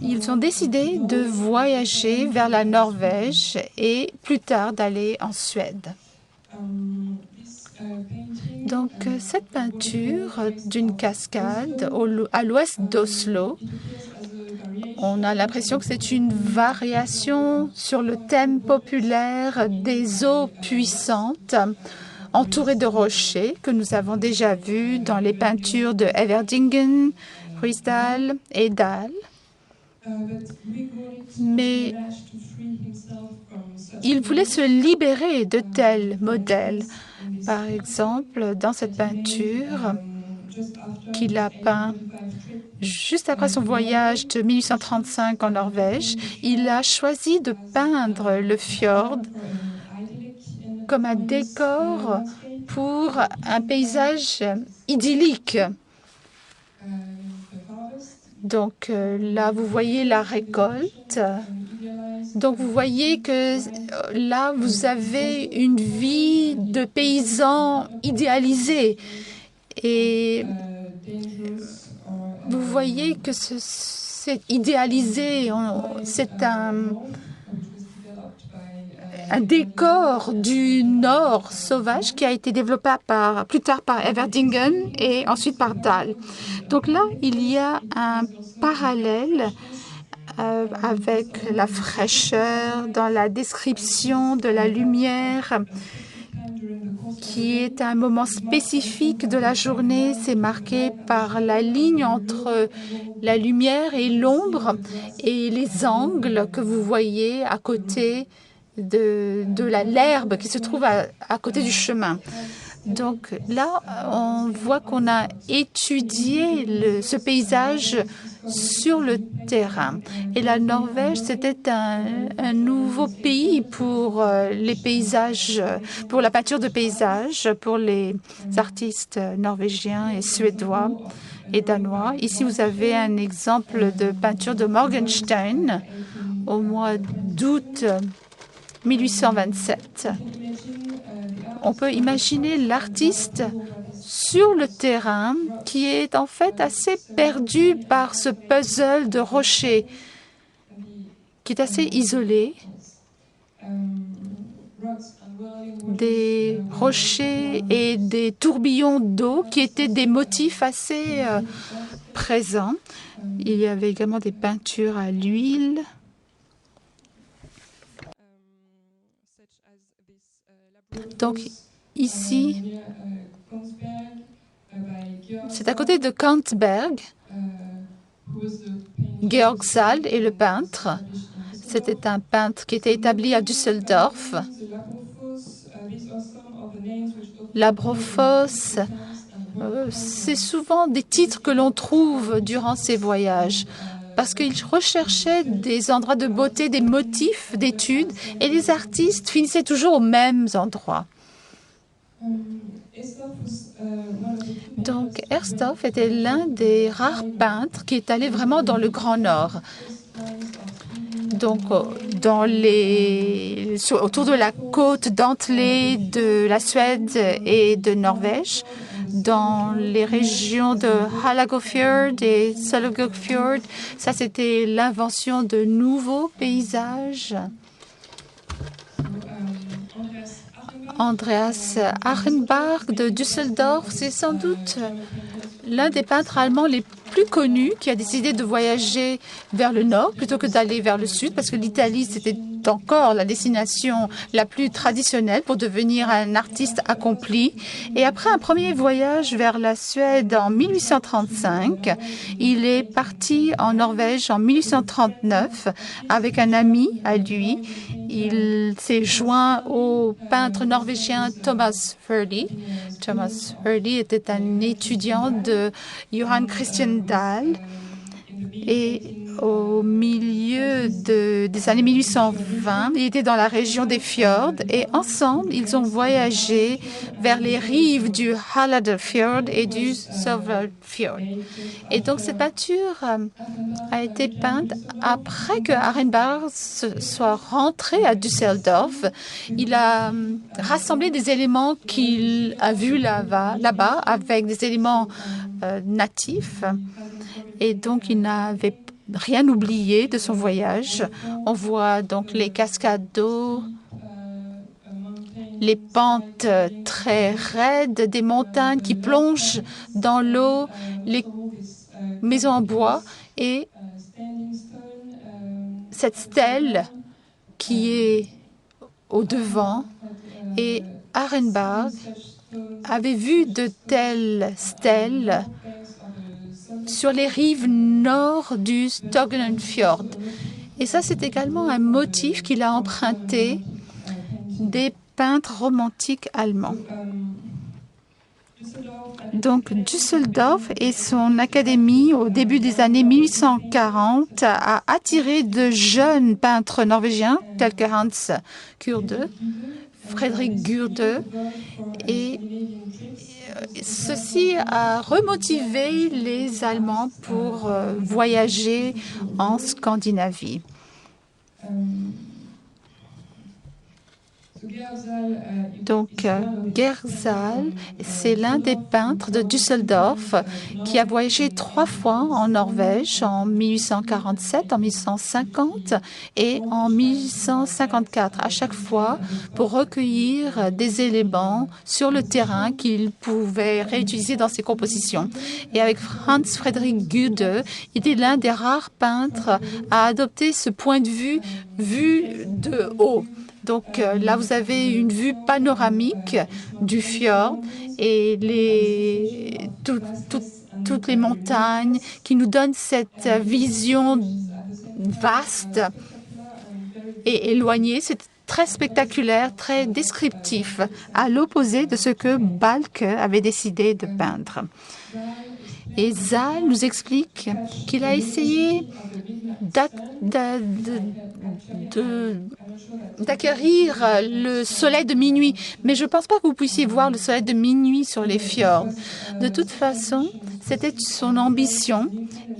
E: Ils ont décidé de voyager vers la Norvège et plus tard d'aller en Suède. Donc, cette peinture d'une cascade à l'ouest d'Oslo, on a l'impression que c'est une variation sur le thème populaire des eaux puissantes entourées de rochers que nous avons déjà vu dans les peintures de Everdingen, Ruysdael et Dahl. Mais il voulait se libérer de tels modèles. Par exemple, dans cette peinture qu'il a peint juste après son voyage de 1835 en Norvège, il a choisi de peindre le fjord comme un décor pour un paysage idyllique. Donc là, vous voyez la récolte. Donc vous voyez que là, vous avez une vie de paysan idéalisée. Et vous voyez que c'est idéalisé, c'est un décor du Nord sauvage qui a été développé plus tard par Everdingen et ensuite par Dahl. Donc là, il y a un parallèle avec la fraîcheur dans la description de la lumière, qui est un moment spécifique de la journée. C'est marqué par la ligne entre la lumière et l'ombre et les angles que vous voyez à côté de l'herbe qui se trouve à côté du chemin. Donc là, on voit qu'on a étudié ce paysage sur le terrain. Et la Norvège, c'était un nouveau pays pour les paysages, pour la peinture de paysages, pour les artistes norvégiens et suédois et danois. Ici, vous avez un exemple de peinture de Morgenstern au mois d'août 1827. On peut imaginer l'artiste sur le terrain qui est en fait assez perdu par ce puzzle de rochers qui est assez isolé. Des rochers et des tourbillons d'eau qui étaient des motifs assez présents. Il y avait également des peintures à l'huile. Donc ici, c'est à côté de Kongsberg. Georg Sald est le peintre. C'était un peintre qui était établi à Düsseldorf. Labrophos, c'est souvent des titres que l'on trouve durant ces voyages, parce qu'il recherchait des endroits de beauté, des motifs d'études, et les artistes finissaient toujours aux mêmes endroits. Donc, Ersthoff était l'un des rares peintres qui est allé vraiment dans le Grand Nord. Donc, autour de la côte dentelée de la Suède et de Norvège, dans les régions de Halagofjord et Sølvågfjord, ça c'était l'invention de nouveaux paysages. Andreas Achenbach de Düsseldorf, c'est sans doute l'un des peintres allemands les plus connus qui a décidé de voyager vers le nord plutôt que d'aller vers le sud, parce que l'Italie, c'était encore la destination la plus traditionnelle pour devenir un artiste accompli. Et après un premier voyage vers la Suède en 1835, il est parti en Norvège en 1839 avec un ami à lui. Il s'est joint au peintre norvégien Thomas Hurley. Thomas Hurley était un étudiant de Johan Christian Dahl. Et au milieu des années 1820, il était dans la région des fjords et ensemble, ils ont voyagé vers les rives du Haladafjord et du Sølvågfjord. Et donc, cette peinture a été peinte après que Achenbach soit rentré à Düsseldorf. Il a rassemblé des éléments qu'il a vus là-bas avec des éléments natifs. Et donc, il n'avait rien oublié de son voyage. On voit donc les cascades d'eau, les pentes très raides des montagnes qui plongent dans l'eau, les maisons en bois et cette stèle qui est au devant. Et Achenbach avait vu de telles stèles sur les rives nord du Stoggenfjord. Et ça, c'est également un motif qu'il a emprunté des peintres romantiques allemands. Donc, Düsseldorf et son académie, au début des années 1840, a attiré de jeunes peintres norvégiens, tels que Hans Kurde, Frédéric Gurde, et ceci a remotivé les Allemands pour voyager en Scandinavie. Donc, Gerzal, c'est l'un des peintres de Düsseldorf qui a voyagé 3 fois en Norvège, en 1847, en 1850 et en 1854, à chaque fois pour recueillir des éléments sur le terrain qu'il pouvait réutiliser dans ses compositions. Et avec Hans Friedrich Gude, il est l'un des rares peintres à adopter ce point de vue de haut. Donc là, vous avez une vue panoramique du fjord et toutes les montagnes qui nous donnent cette vision vaste et éloignée. C'est très spectaculaire, très descriptif, à l'opposé de ce que Balck avait décidé de peindre. Et Zal nous explique qu'il a essayé d'acquérir le soleil de minuit. Mais je ne pense pas que vous puissiez voir le soleil de minuit sur les fjords. De toute façon, c'était son ambition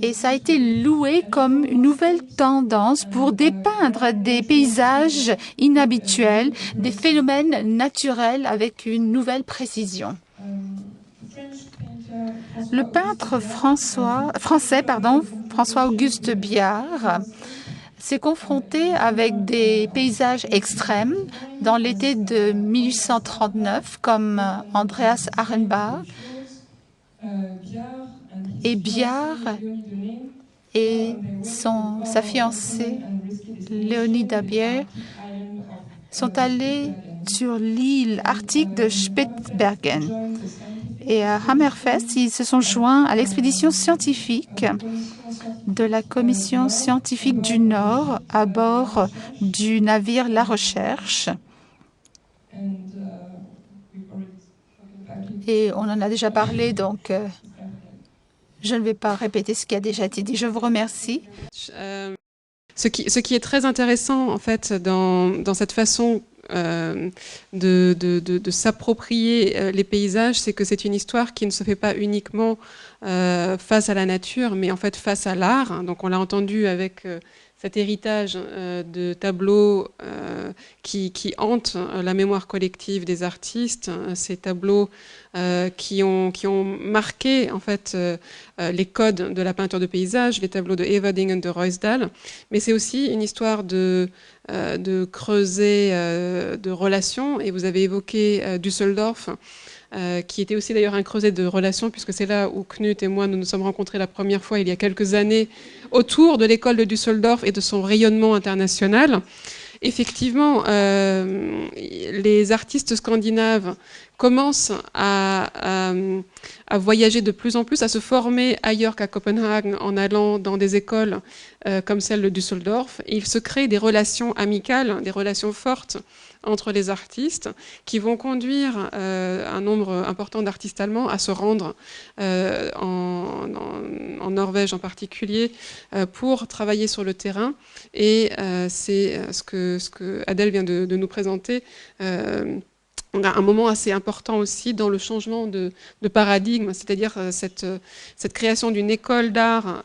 E: et ça a été loué comme une nouvelle tendance pour dépeindre des paysages inhabituels, des phénomènes naturels avec une nouvelle précision. Le peintre français, François-Auguste Biard, s'est confronté avec des paysages extrêmes dans l'été de 1839, comme Andreas Arenbach. Et Biard et sa fiancée, Léonie Dabier, sont allés sur l'île arctique de Spitsbergen. Et à Hammerfest, ils se sont joints à l'expédition scientifique de la Commission scientifique du Nord à bord du navire La Recherche. Et on en a déjà parlé, donc je ne vais pas répéter ce qui a déjà été dit. Je vous remercie.
A: Ce qui est très intéressant, en fait, dans cette façon de s'approprier les paysages, c'est que c'est une histoire qui ne se fait pas uniquement face à la nature, mais en fait face à l'art. Donc on l'a entendu avec cet héritage de tableaux qui hantent la mémoire collective des artistes, ces tableaux qui ont marqué en fait les codes de la peinture de paysage, les tableaux de Everding et de Ruysdael, mais c'est aussi une histoire de creuset de relations, et vous avez évoqué Düsseldorf, qui était aussi d'ailleurs un creuset de relations, puisque c'est là où Knut et moi nous nous sommes rencontrés la première fois il y a quelques années autour de l'école de Düsseldorf et de son rayonnement international. Effectivement, les artistes scandinaves commencent à voyager de plus en plus, à se former ailleurs qu'à Copenhague en allant dans des écoles comme celle de Düsseldorf. Et il se crée des relations amicales, des relations fortes entre les artistes qui vont conduire un nombre important d'artistes allemands à se rendre en Norvège en particulier pour travailler sur le terrain. Et c'est ce que Adèle vient de nous présenter. On a un moment assez important aussi dans le changement de paradigme, c'est-à-dire cette création d'une école d'art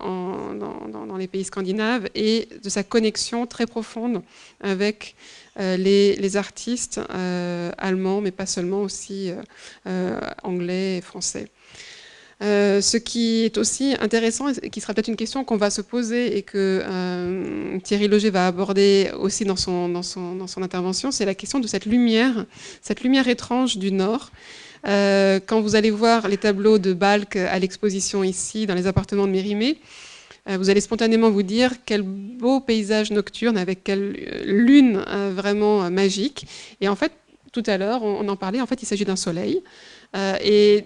A: dans les pays scandinaves et de sa connexion très profonde avec les artistes allemands, mais pas seulement, aussi anglais et français. Ce qui est aussi intéressant, et qui sera peut-être une question qu'on va se poser et que Thierry Leger va aborder aussi dans son intervention, c'est la question de cette lumière étrange du Nord. Quand vous allez voir les tableaux de Balck à l'exposition ici, dans les appartements de Mérimée, vous allez spontanément vous dire quel beau paysage nocturne avec quelle lune vraiment magique. Et en fait, tout à l'heure, on en parlait, en fait, il s'agit d'un soleil. Et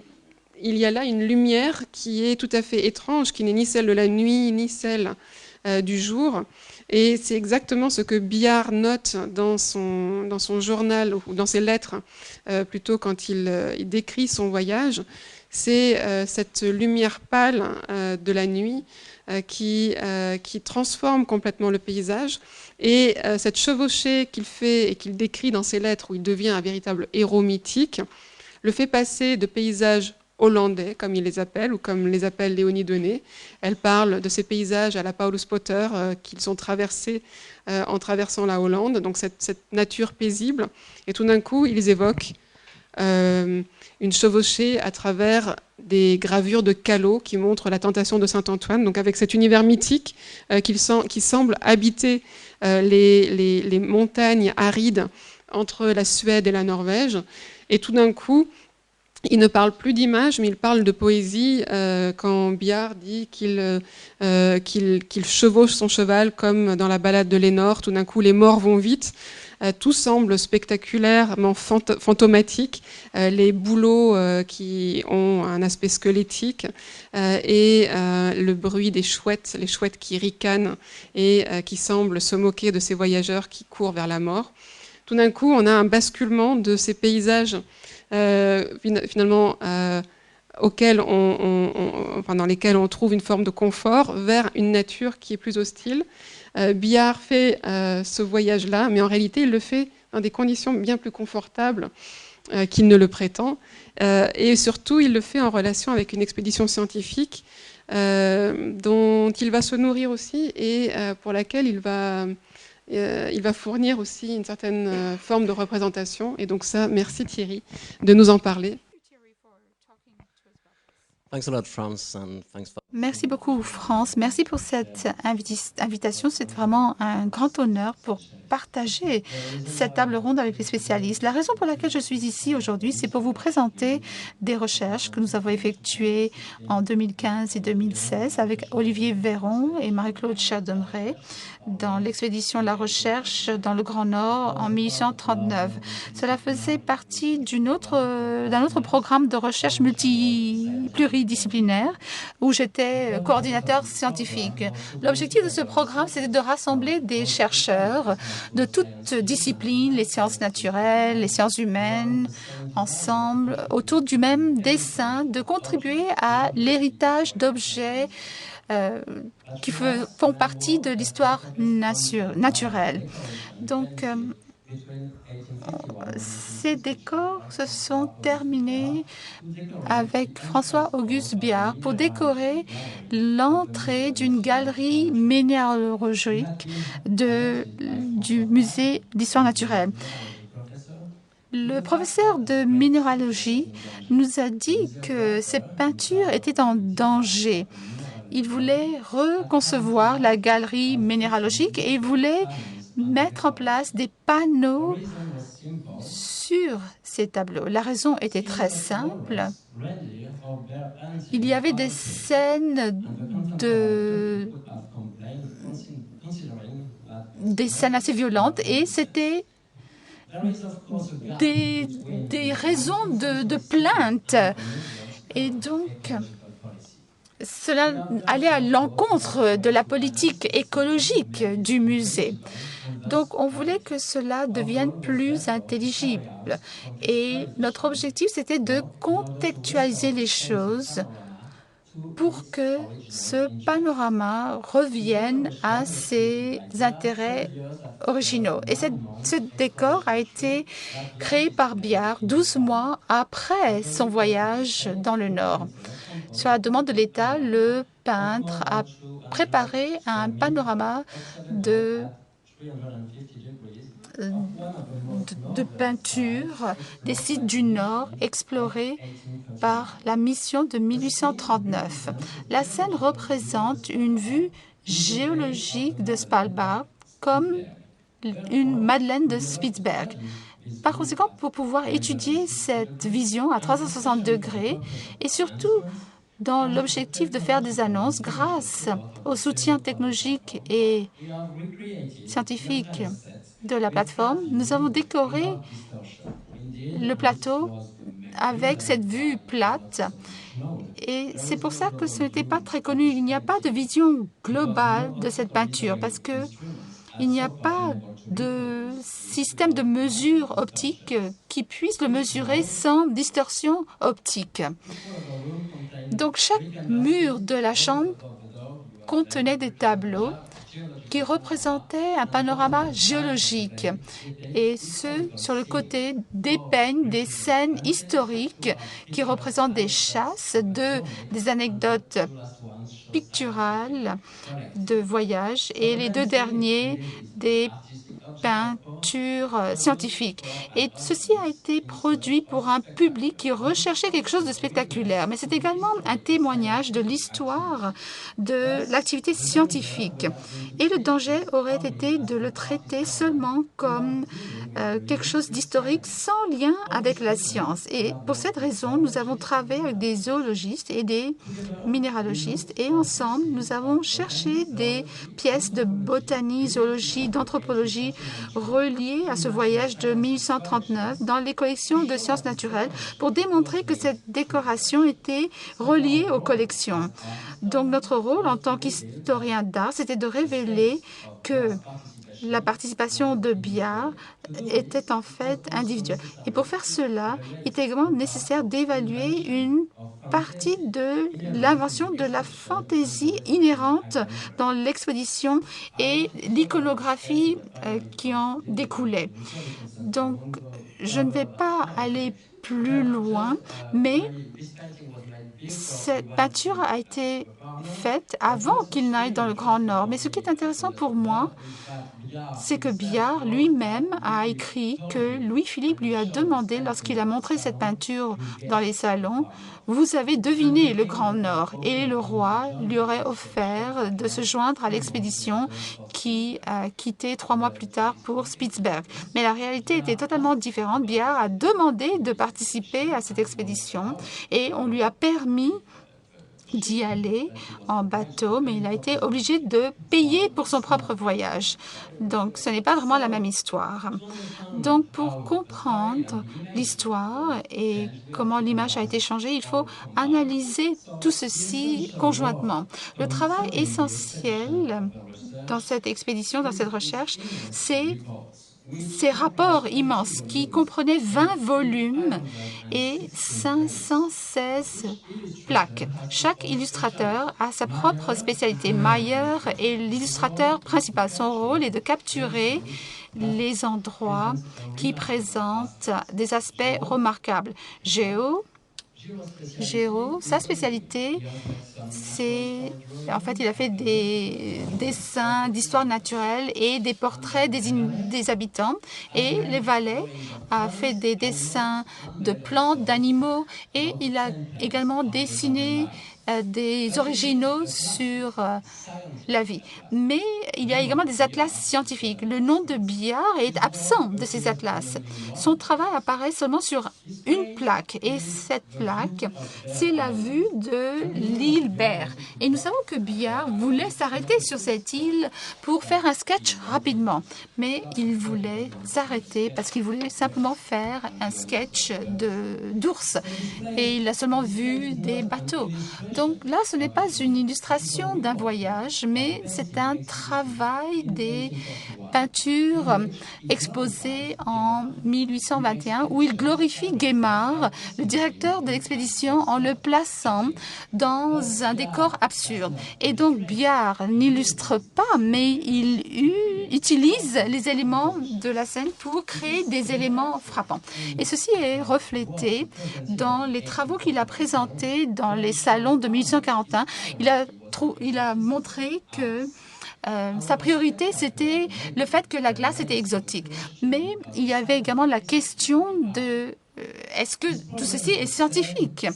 A: il y a là une lumière qui est tout à fait étrange, qui n'est ni celle de la nuit, ni celle du jour. Et c'est exactement ce que Biard note dans son journal, ou dans ses lettres, plutôt quand il décrit son voyage. C'est cette lumière pâle de la nuit qui transforme complètement le paysage. Et cette chevauchée qu'il fait et qu'il décrit dans ses lettres, où il devient un véritable héros mythique, le fait passer de paysage hollandais, comme il les appelle, ou comme les appelle Léonie Denet. Elle parle de ces paysages à la Paulus Potter qu'ils ont traversés en traversant la Hollande, donc cette nature paisible. Et tout d'un coup, ils évoquent une chevauchée à travers des gravures de Callot qui montrent la tentation de Saint-Antoine, donc avec cet univers mythique qui semble habiter les montagnes arides entre la Suède et la Norvège. Et tout d'un coup, il ne parle plus d'images, mais il parle de poésie quand Bjart dit qu'il chevauche son cheval comme dans la ballade de Lénore. Tout d'un coup, les morts vont vite. Tout semble spectaculairement fantomatique. Les bouleaux qui ont un aspect squelettique et le bruit des chouettes, les chouettes qui ricanent et qui semblent se moquer de ces voyageurs qui courent vers la mort. Tout d'un coup, on a un basculement de ces paysages finalement dans lesquels on trouve une forme de confort vers une nature qui est plus hostile. Bjart fait ce voyage-là, mais en réalité, il le fait dans des conditions bien plus confortables qu'il ne le prétend. Et surtout, il le fait en relation avec une expédition scientifique dont il va se nourrir aussi et pour laquelle il va fournir aussi une certaine forme de représentation. Et donc ça, merci Thierry de nous en parler.
E: Merci beaucoup, France. Merci pour cette invitation. C'est vraiment un grand honneur pour partager cette table ronde avec les spécialistes. La raison pour laquelle je suis ici aujourd'hui, c'est pour vous présenter des recherches que nous avons effectuées en 2015 et 2016 avec Olivier Véron et Marie-Claude Chardonneret dans l'expédition La Recherche dans le Grand Nord en 1839. Cela faisait partie d'un autre programme de recherche pluridisciplinaire où j'étais coordinateur scientifique. L'objectif de ce programme, c'était de rassembler des chercheurs de toutes disciplines, les sciences naturelles, les sciences humaines, ensemble, autour du même dessein, de contribuer à l'héritage d'objets qui font partie de l'histoire naturelle. Donc, ces décors se sont terminés avec François-Auguste Bjart pour décorer l'entrée d'une galerie minéralogique du musée d'histoire naturelle. Le professeur de minéralogie nous a dit que ces peintures étaient en danger. Il voulait reconcevoir la galerie minéralogique et il voulait mettre en place des panneaux sur ces tableaux. La raison était très simple. Il y avait des scènes assez violentes et c'était des raisons de plainte. Et donc, cela allait à l'encontre de la politique écologique du musée. Donc, on voulait que cela devienne plus intelligible. Et notre objectif, c'était de contextualiser les choses pour que ce panorama revienne à ses intérêts originaux. Et ce décor a été créé par Bjart 12 mois après son voyage dans le Nord. Sur la demande de l'État, le peintre a préparé un panorama de peinture des sites du Nord explorés par la mission de 1839. La scène représente une vue géologique de Svalbard comme une Madeleine de Spitsberg. Par conséquent, pour pouvoir étudier cette vision à 360 degrés et surtout dans l'objectif de faire des annonces grâce au soutien technologique et scientifique de la plateforme, nous avons décoré le plateau avec cette vue plate. Et c'est pour ça que ce n'était pas très connu. Il n'y a pas de vision globale de cette peinture parce qu'il n'y a pas de système de mesure optique qui puisse le mesurer sans distorsion optique. Donc, chaque mur de la chambre contenait des tableaux qui représentait un panorama géologique, et ce, sur le côté, dépeignent des scènes historiques qui représentent des chasses, des anecdotes picturales de voyage, et les deux derniers, des peintures scientifiques. Et ceci a été produit pour un public qui recherchait quelque chose de spectaculaire. Mais c'est également un témoignage de l'histoire de l'activité scientifique. Et le danger aurait été de le traiter seulement comme quelque chose d'historique sans lien avec la science. Et pour cette raison, nous avons travaillé avec des zoologistes et des minéralogistes. Et ensemble, nous avons cherché des pièces de botanie, zoologie, d'anthropologie reliées à ce voyage de 1839 dans les collections de sciences naturelles pour démontrer que cette décoration était reliée aux collections. Donc notre rôle en tant qu'historien d'art, c'était de révéler que la participation de Biard était en fait individuelle. Et pour faire cela, il était également nécessaire d'évaluer une partie de l'invention de la fantaisie inhérente dans l'expédition et l'iconographie qui en découlait. Donc, je ne vais pas aller plus loin, mais cette peinture a été faite avant qu'il n'aille dans le Grand Nord. Mais ce qui est intéressant pour moi, c'est que Biard lui-même a écrit que Louis-Philippe lui a demandé, lorsqu'il a montré cette peinture dans les salons, « Vous avez deviné le Grand Nord ». Et le roi lui aurait offert de se joindre à l'expédition qui a quitté 3 mois plus tard pour Spitzberg. Mais la réalité était totalement différente. Biard a demandé de participer à cette expédition et on lui a permis d'y aller en bateau, mais il a été obligé de payer pour son propre voyage. Donc, ce n'est pas vraiment la même histoire. Donc, pour comprendre l'histoire et comment l'image a été changée, il faut analyser tout ceci conjointement. Le travail essentiel dans cette expédition, dans cette recherche, c'est ces rapports immenses qui comprenaient 20 volumes et 516 plaques. Chaque illustrateur a sa propre spécialité. Mayer est l'illustrateur principal. Son rôle est de capturer les endroits qui présentent des aspects remarquables. Géo, sa spécialité, c'est... En fait, il a fait des dessins d'histoire naturelle et des portraits des habitants. Et les valets a fait des dessins de plantes, d'animaux. Et il a également dessiné des originaux sur la vie. Mais il y a également des atlas scientifiques. Le nom de Biard est absent de ces atlas. Son travail apparaît seulement sur une plaque. Et cette plaque, c'est la vue de l'île Berre. Et nous savons que Biard voulait s'arrêter sur cette île pour faire un sketch rapidement. Mais il voulait s'arrêter parce qu'il voulait simplement faire un sketch d'ours. Et il a seulement vu des bateaux. Donc là, ce n'est pas une illustration d'un voyage, mais c'est un travail des peintures exposées en 1821 où il glorifie Guémard, le directeur de l'expédition, en le plaçant dans un décor absurde. Et donc Biard n'illustre pas, mais il utilise les éléments de la scène pour créer des éléments frappants. Et ceci est reflété dans les travaux qu'il a présentés dans les salons de 1841. Il a montré que sa priorité, c'était le fait que la glace était exotique. Mais il y avait également la question de est-ce que tout ceci est scientifique?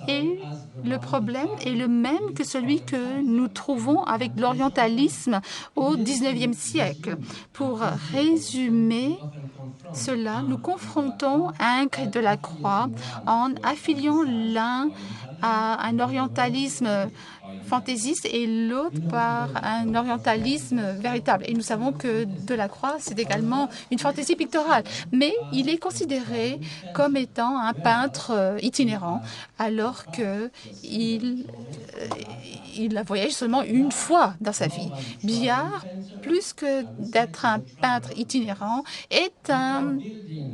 E: Et le problème est le même que celui que nous trouvons avec l'orientalisme au XIXe siècle. Pour résumer cela, nous confrontons Ingres et Delacroix en affiliant l'un à un orientalisme fantaisiste et l'autre par un orientalisme véritable. Et nous savons que Delacroix, c'est également une fantaisie picturale, mais il est considéré comme étant un peintre itinérant, alors qu'il a voyagé seulement une fois dans sa vie. Biard, plus que d'être un peintre itinérant, est un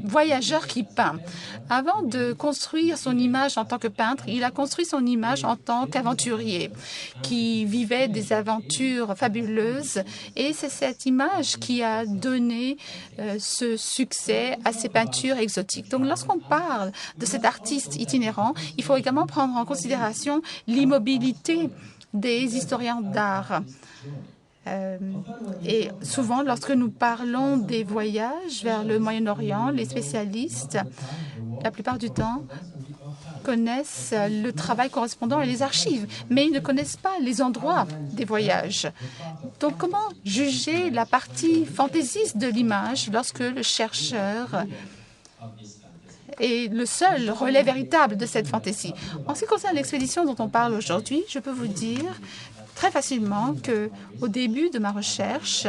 E: voyageur qui peint. Avant de construire son image en tant que peintre, il a construit son image en tant qu'aventurier. qui vivaient des aventures fabuleuses. Et c'est cette image qui a donné ce succès à ces peintures exotiques. Donc, lorsqu'on parle de cet artiste itinérant, il faut également prendre en considération l'immobilité des historiens d'art. Et souvent, lorsque nous parlons des voyages vers le Moyen-Orient, les spécialistes, la plupart du temps, connaissent le travail correspondant et les archives, mais ils ne connaissent pas les endroits des voyages. Donc, comment juger la partie fantaisiste de l'image lorsque le chercheur est le seul relais véritable de cette fantaisie? En ce qui concerne l'expédition dont on parle aujourd'hui, je peux vous dire très facilement qu'au début de ma recherche,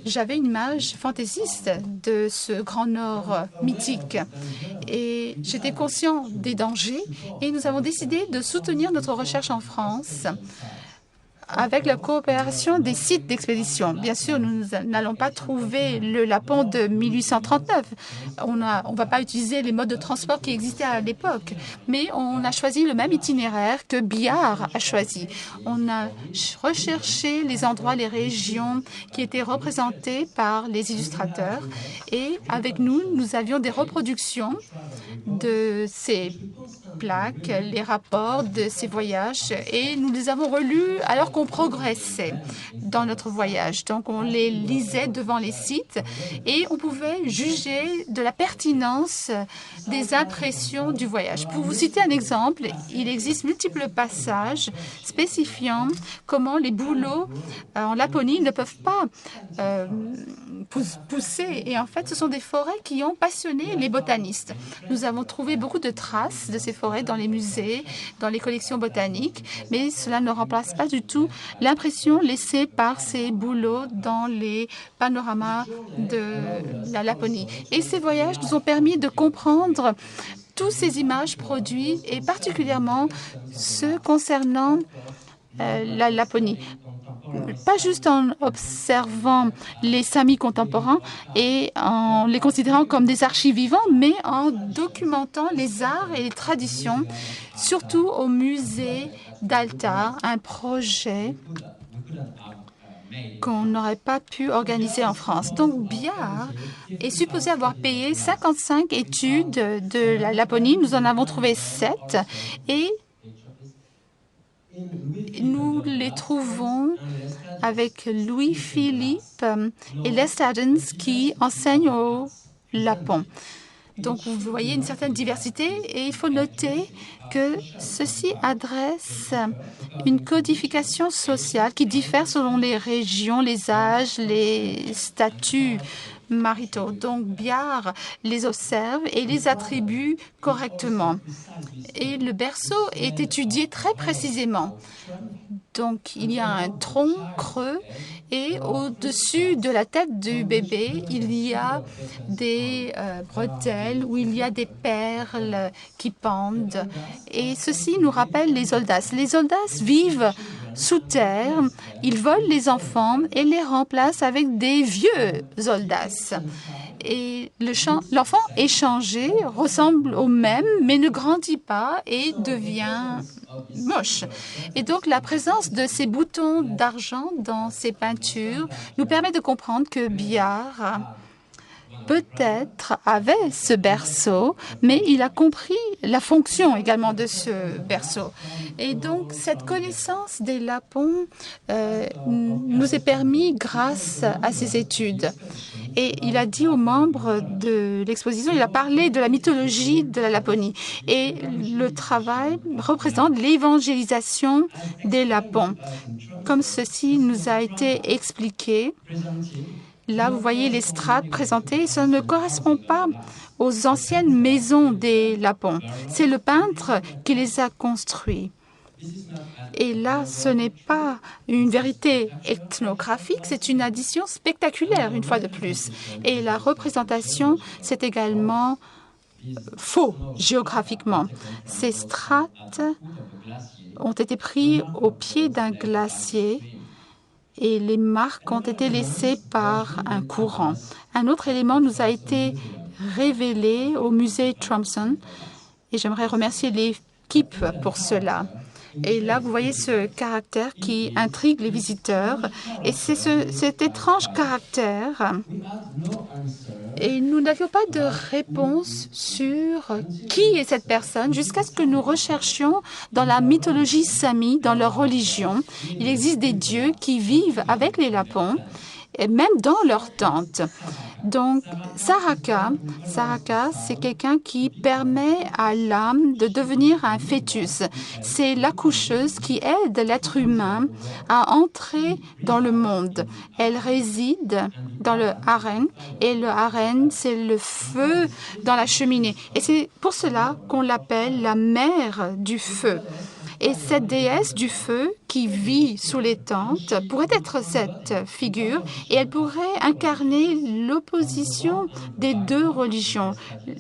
E: j'avais une image fantaisiste de ce Grand Nord mythique et j'étais conscient des dangers et nous avons décidé de soutenir notre recherche en France avec la coopération des sites d'expédition. Bien sûr, nous n'allons pas trouver le Lapon de 1839. On ne va pas utiliser les modes de transport qui existaient à l'époque, mais on a choisi le même itinéraire que Biard a choisi. On a recherché les endroits, les régions qui étaient représentées par les illustrateurs et avec nous, nous avions des reproductions de ces plaques, les rapports de ces voyages et nous les avons relus alors qu'on progressait dans notre voyage. Donc, on les lisait devant les sites et on pouvait juger de la pertinence des impressions du voyage. Pour vous citer un exemple, il existe multiples passages spécifiant comment les bouleaux en Laponie ne peuvent pas pousser. Et en fait, ce sont des forêts qui ont passionné les botanistes. Nous avons trouvé beaucoup de traces de ces forêts dans les musées, dans les collections botaniques, mais cela ne remplace pas du tout l'impression laissée par ces bouleaux dans les panoramas de la Laponie. Et ces voyages nous ont permis de comprendre toutes ces images produites et particulièrement ceux concernant la Laponie. Pas juste en observant les Samis contemporains et en les considérant comme des archives vivantes, mais en documentant les arts et les traditions, surtout au musée d'Alta, un projet qu'on n'aurait pas pu organiser en France. Donc, Biard est supposé avoir payé 55 études de la Laponie. Nous en avons trouvé 7 et nous les trouvons avec Louis-Philippe et Les Adams qui enseignent au Lapon. Donc, vous voyez une certaine diversité et il faut noter que ceci adresse une codification sociale qui diffère selon les régions, les âges, les statuts maritaux. Donc, Biard les observe et les attribue correctement. Et le berceau est étudié très précisément. Donc, il y a un tronc creux et au-dessus de la tête du bébé, il y a des bretelles où il y a des perles qui pendent. Et ceci nous rappelle les Oldas. Les Oldas vivent sous terre, ils volent les enfants et les remplacent avec des vieux Oldas. Et l'enfant échangé ressemble au même, mais ne grandit pas et devient moche. Et donc, la présence de ces boutons d'argent dans ces peintures nous permet de comprendre que Biard peut-être avait ce berceau, mais il a compris la fonction également de ce berceau. Et donc, cette connaissance des Lapons nous est permise grâce à ces études. Et il a dit aux membres de l'exposition, il a parlé de la mythologie de la Laponie. Et le travail représente l'évangélisation des Lapons. Comme ceci nous a été expliqué, là, vous voyez les strates présentées. Ça ne correspond pas aux anciennes maisons des Lapons. C'est le peintre qui les a construits. Et là, ce n'est pas une vérité ethnographique, c'est une addition spectaculaire, une fois de plus. Et la représentation, c'est également faux géographiquement. Ces strates ont été prises au pied d'un glacier et les marques ont été laissées par un courant. Un autre élément nous a été révélé au musée Thompson et j'aimerais remercier l'équipe pour cela. Et là, vous voyez ce caractère qui intrigue les visiteurs. Et c'est cet étrange caractère. Et nous n'avions pas de réponse sur qui est cette personne jusqu'à ce que nous recherchions dans la mythologie sami, dans leur religion. Il existe des dieux qui vivent avec les lapons et même dans leur tente. Donc, Saraka, c'est quelqu'un qui permet à l'âme de devenir un fœtus. C'est l'accoucheuse qui aide l'être humain à entrer dans le monde. Elle réside dans le harem, et le harem, c'est le feu dans la cheminée. Et c'est pour cela qu'on l'appelle la mère du feu. Et cette déesse du feu qui vit sous les tentes pourrait être cette figure et elle pourrait incarner l'opposition des deux religions,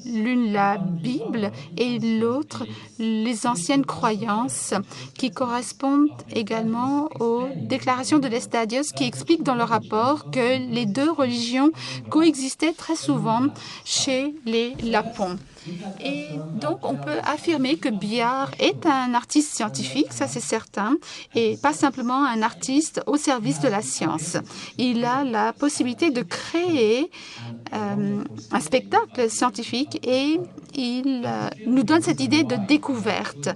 E: l'une la Bible et l'autre les anciennes croyances qui correspondent également aux déclarations de l'Estadios qui expliquent dans le rapport que les deux religions coexistaient très souvent chez les Lapons. Et donc, on peut affirmer que Biard est un artiste scientifique, ça c'est certain, et pas simplement un artiste au service de la science. Il a la possibilité de créer un spectacle scientifique et il nous donne cette idée de découverte.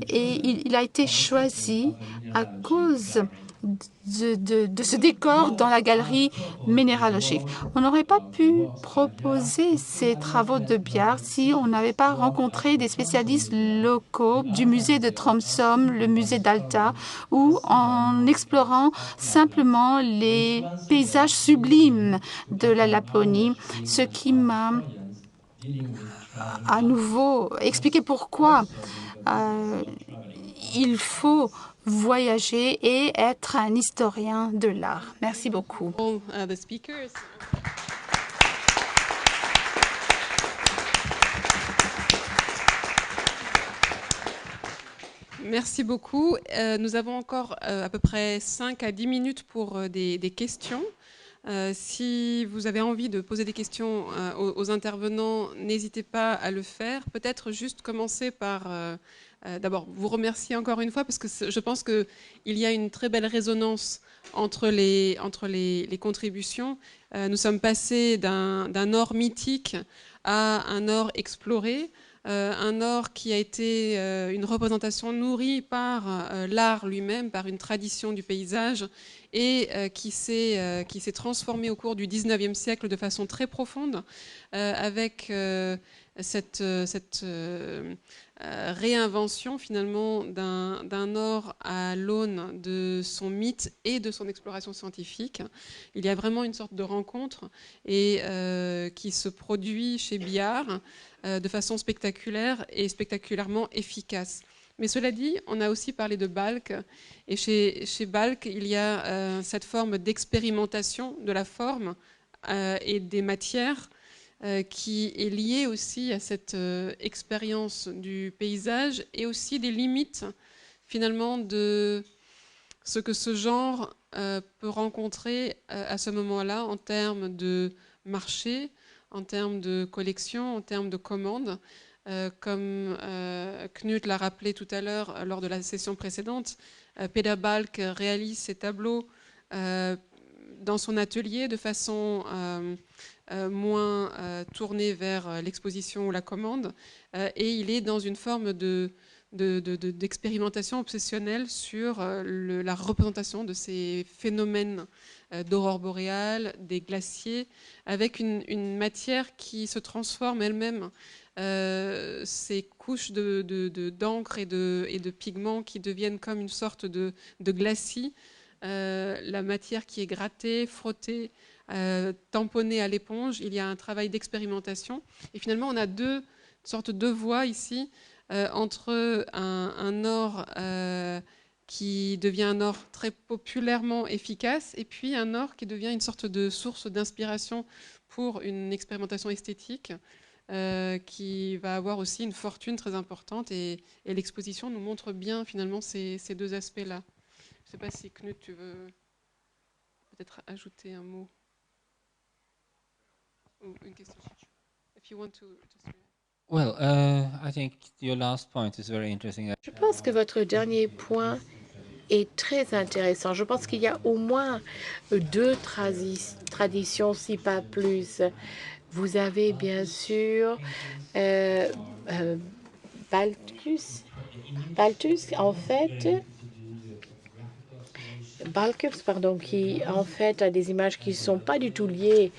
E: Et il a été choisi à cause de ce décor dans la galerie minéralogique. On n'aurait pas pu proposer ces travaux de Biard si on n'avait pas rencontré des spécialistes locaux du musée de Tromsø, le musée d'Alta, ou en explorant simplement les paysages sublimes de la Laponie, ce qui m'a à nouveau expliqué pourquoi il faut voyager et être un historien de l'art. Merci beaucoup.
A: Merci beaucoup. Nous avons encore à peu près 5 à 10 minutes pour des questions. Si vous avez envie de poser des questions aux intervenants, n'hésitez pas à le faire. Peut-être juste commencer par d'abord vous remercier encore une fois parce que je pense qu'il y a une très belle résonance entre les contributions. Nous sommes passés d'un or mythique à un or exploré. Un or qui a été une représentation nourrie par l'art lui-même, par une tradition du paysage, et qui s'est transformé au cours du 19e siècle de façon très profonde, avec cette réinvention finalement d'un or à l'aune de son mythe et de son exploration scientifique. Il y a vraiment une sorte de rencontre et qui se produit chez Biard de façon spectaculaire et spectaculairement efficace. Mais cela dit, on a aussi parlé de Balck, et chez Balck, il y a cette forme d'expérimentation de la forme et des matières qui est liée aussi à cette expérience du paysage et aussi des limites finalement de ce que ce genre peut rencontrer à ce moment-là en termes de marché, en termes de collection, en termes de commandes. Comme Knut l'a rappelé tout à l'heure lors de la session précédente, Peter Balck réalise ses tableaux dans son atelier de façon moins tournée vers l'exposition ou la commande, et il est dans une forme d'expérimentation obsessionnelle sur la représentation de ces phénomènes d'aurore boréale, des glaciers, avec une matière qui se transforme elle-même. Ces couches d'encre et de pigments qui deviennent comme une sorte de glacis, la matière qui est grattée, frottée, tamponnée à l'éponge. Il y a un travail d'expérimentation. Et finalement, on a deux sortes de voies ici entre un or qui devient un or très populairement efficace et puis un or qui devient une sorte de source d'inspiration pour une expérimentation esthétique qui va avoir aussi une fortune très importante. Et l'exposition nous montre bien finalement ces deux aspects-là. Je ne sais pas si Knut, tu veux peut-être ajouter un mot ou une question. If you want to just...
B: Je pense que votre dernier point est très intéressant. Je pense qu'il y a au moins deux traditions, si pas plus. Vous avez bien sûr Balthus, en fait, Balkus, pardon, qui en fait a des images qui ne sont pas du tout liées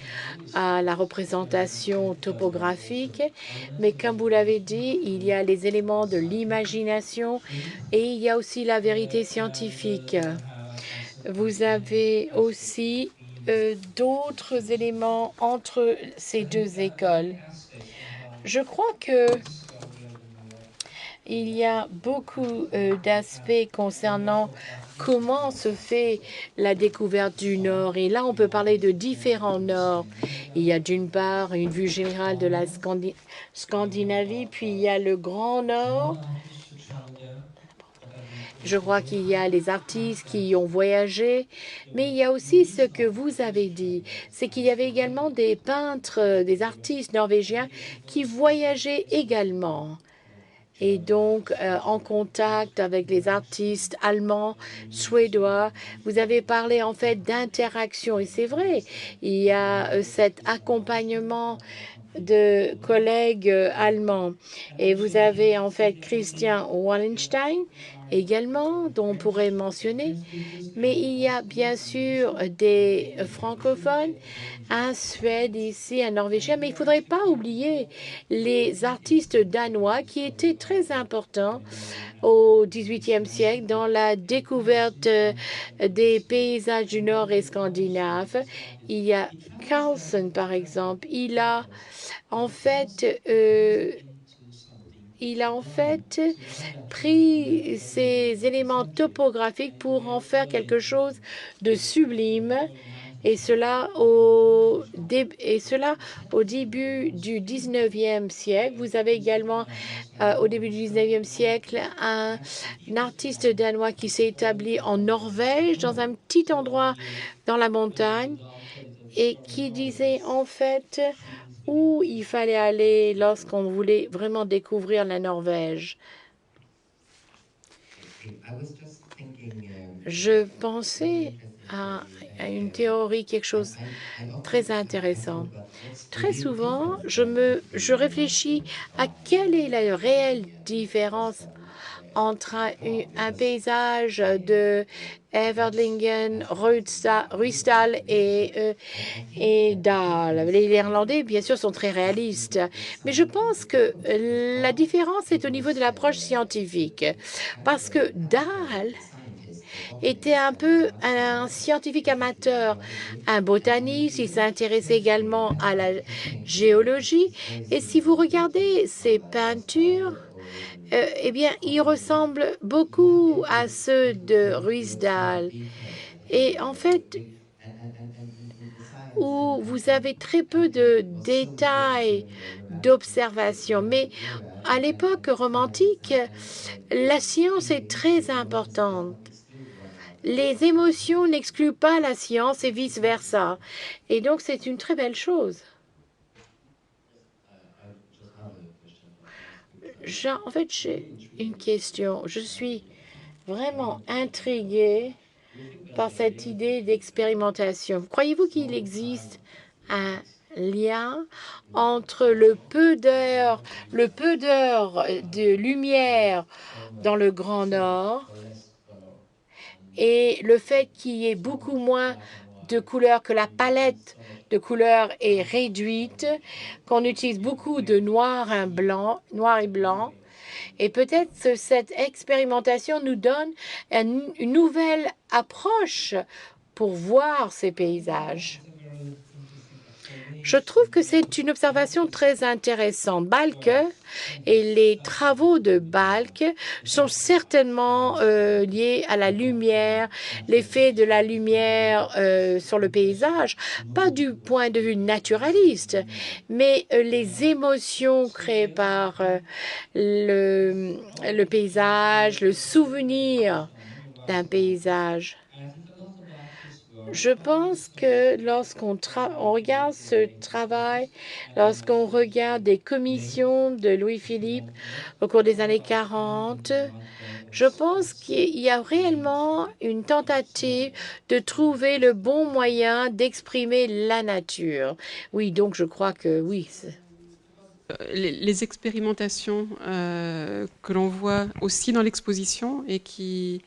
B: à la représentation topographique, mais comme vous l'avez dit, il y a les éléments de l'imagination et il y a aussi la vérité scientifique. Vous avez aussi d'autres éléments entre ces deux écoles. Je crois que il y a beaucoup d'aspects concernant comment se fait la découverte du Nord. Et là, on peut parler de différents Nords. Il y a d'une part une vue générale de la Scandinavie, puis il y a le Grand Nord. Je crois qu'il y a les artistes qui ont voyagé, mais il y a aussi ce que vous avez dit, c'est qu'il y avait également des peintres, des artistes norvégiens qui voyageaient également. Et donc, en contact avec les artistes allemands, suédois, vous avez parlé en fait d'interaction. Et c'est vrai, il y a cet accompagnement de collègues allemands. Et vous avez en fait Christian Wallenstein également, dont on pourrait mentionner. Mais il y a bien sûr des francophones, un Suède ici, un Norvégien, mais il ne faudrait pas oublier les artistes danois qui étaient très importants au XVIIIe siècle dans la découverte des paysages du Nord et scandinaves. Il y a Carlsen, par exemple. Il a en fait pris ces éléments topographiques pour en faire quelque chose de sublime, et cela au début du 19e siècle. Vous avez également, au début du 19e siècle, un artiste danois qui s'est établi en Norvège, dans un petit endroit dans la montagne, et qui disait en fait où il fallait aller lorsqu'on voulait vraiment découvrir la Norvège. Je pensais à une théorie, quelque chose de très intéressant. Très souvent, je réfléchis à quelle est la réelle différence entre un paysage de Everdingen, Ruisdael et Dahl. Les Irlandais, bien sûr, sont très réalistes, mais je pense que la différence est au niveau de l'approche scientifique, parce que Dahl était un peu un scientifique amateur, un botaniste. Il s'intéressait également à la géologie. Et si vous regardez ses peintures, eh bien, ils ressemblent beaucoup à ceux de Ruisdael. Et en fait, où vous avez très peu de détails, d'observation. Mais à l'époque romantique, la science est très importante. Les émotions n'excluent pas la science et vice-versa. Et donc, c'est une très belle chose. En fait, j'ai une question. Je suis vraiment intriguée par cette idée d'expérimentation. Croyez-vous qu'il existe un lien entre le peu d'heures de lumière dans le Grand Nord et le fait qu'il y ait beaucoup moins de couleurs, que la palette de couleurs est réduite, qu'on utilise beaucoup de noir et blanc, et peut-être que cette expérimentation nous donne une nouvelle approche pour voir ces paysages. Je trouve que c'est une observation très intéressante. Balke et les travaux de Balke sont certainement liés à la lumière, l'effet de la lumière sur le paysage, pas du point de vue naturaliste, mais les émotions créées par le paysage, le souvenir d'un paysage. Je pense que lorsqu'on regarde ce travail, lorsqu'on regarde des commissions de Louis-Philippe au cours des années 40, je pense qu'il y a réellement une tentative de trouver le bon moyen d'exprimer la nature. Oui, donc je crois que oui.
A: Les expérimentations que l'on voit aussi dans l'exposition et qui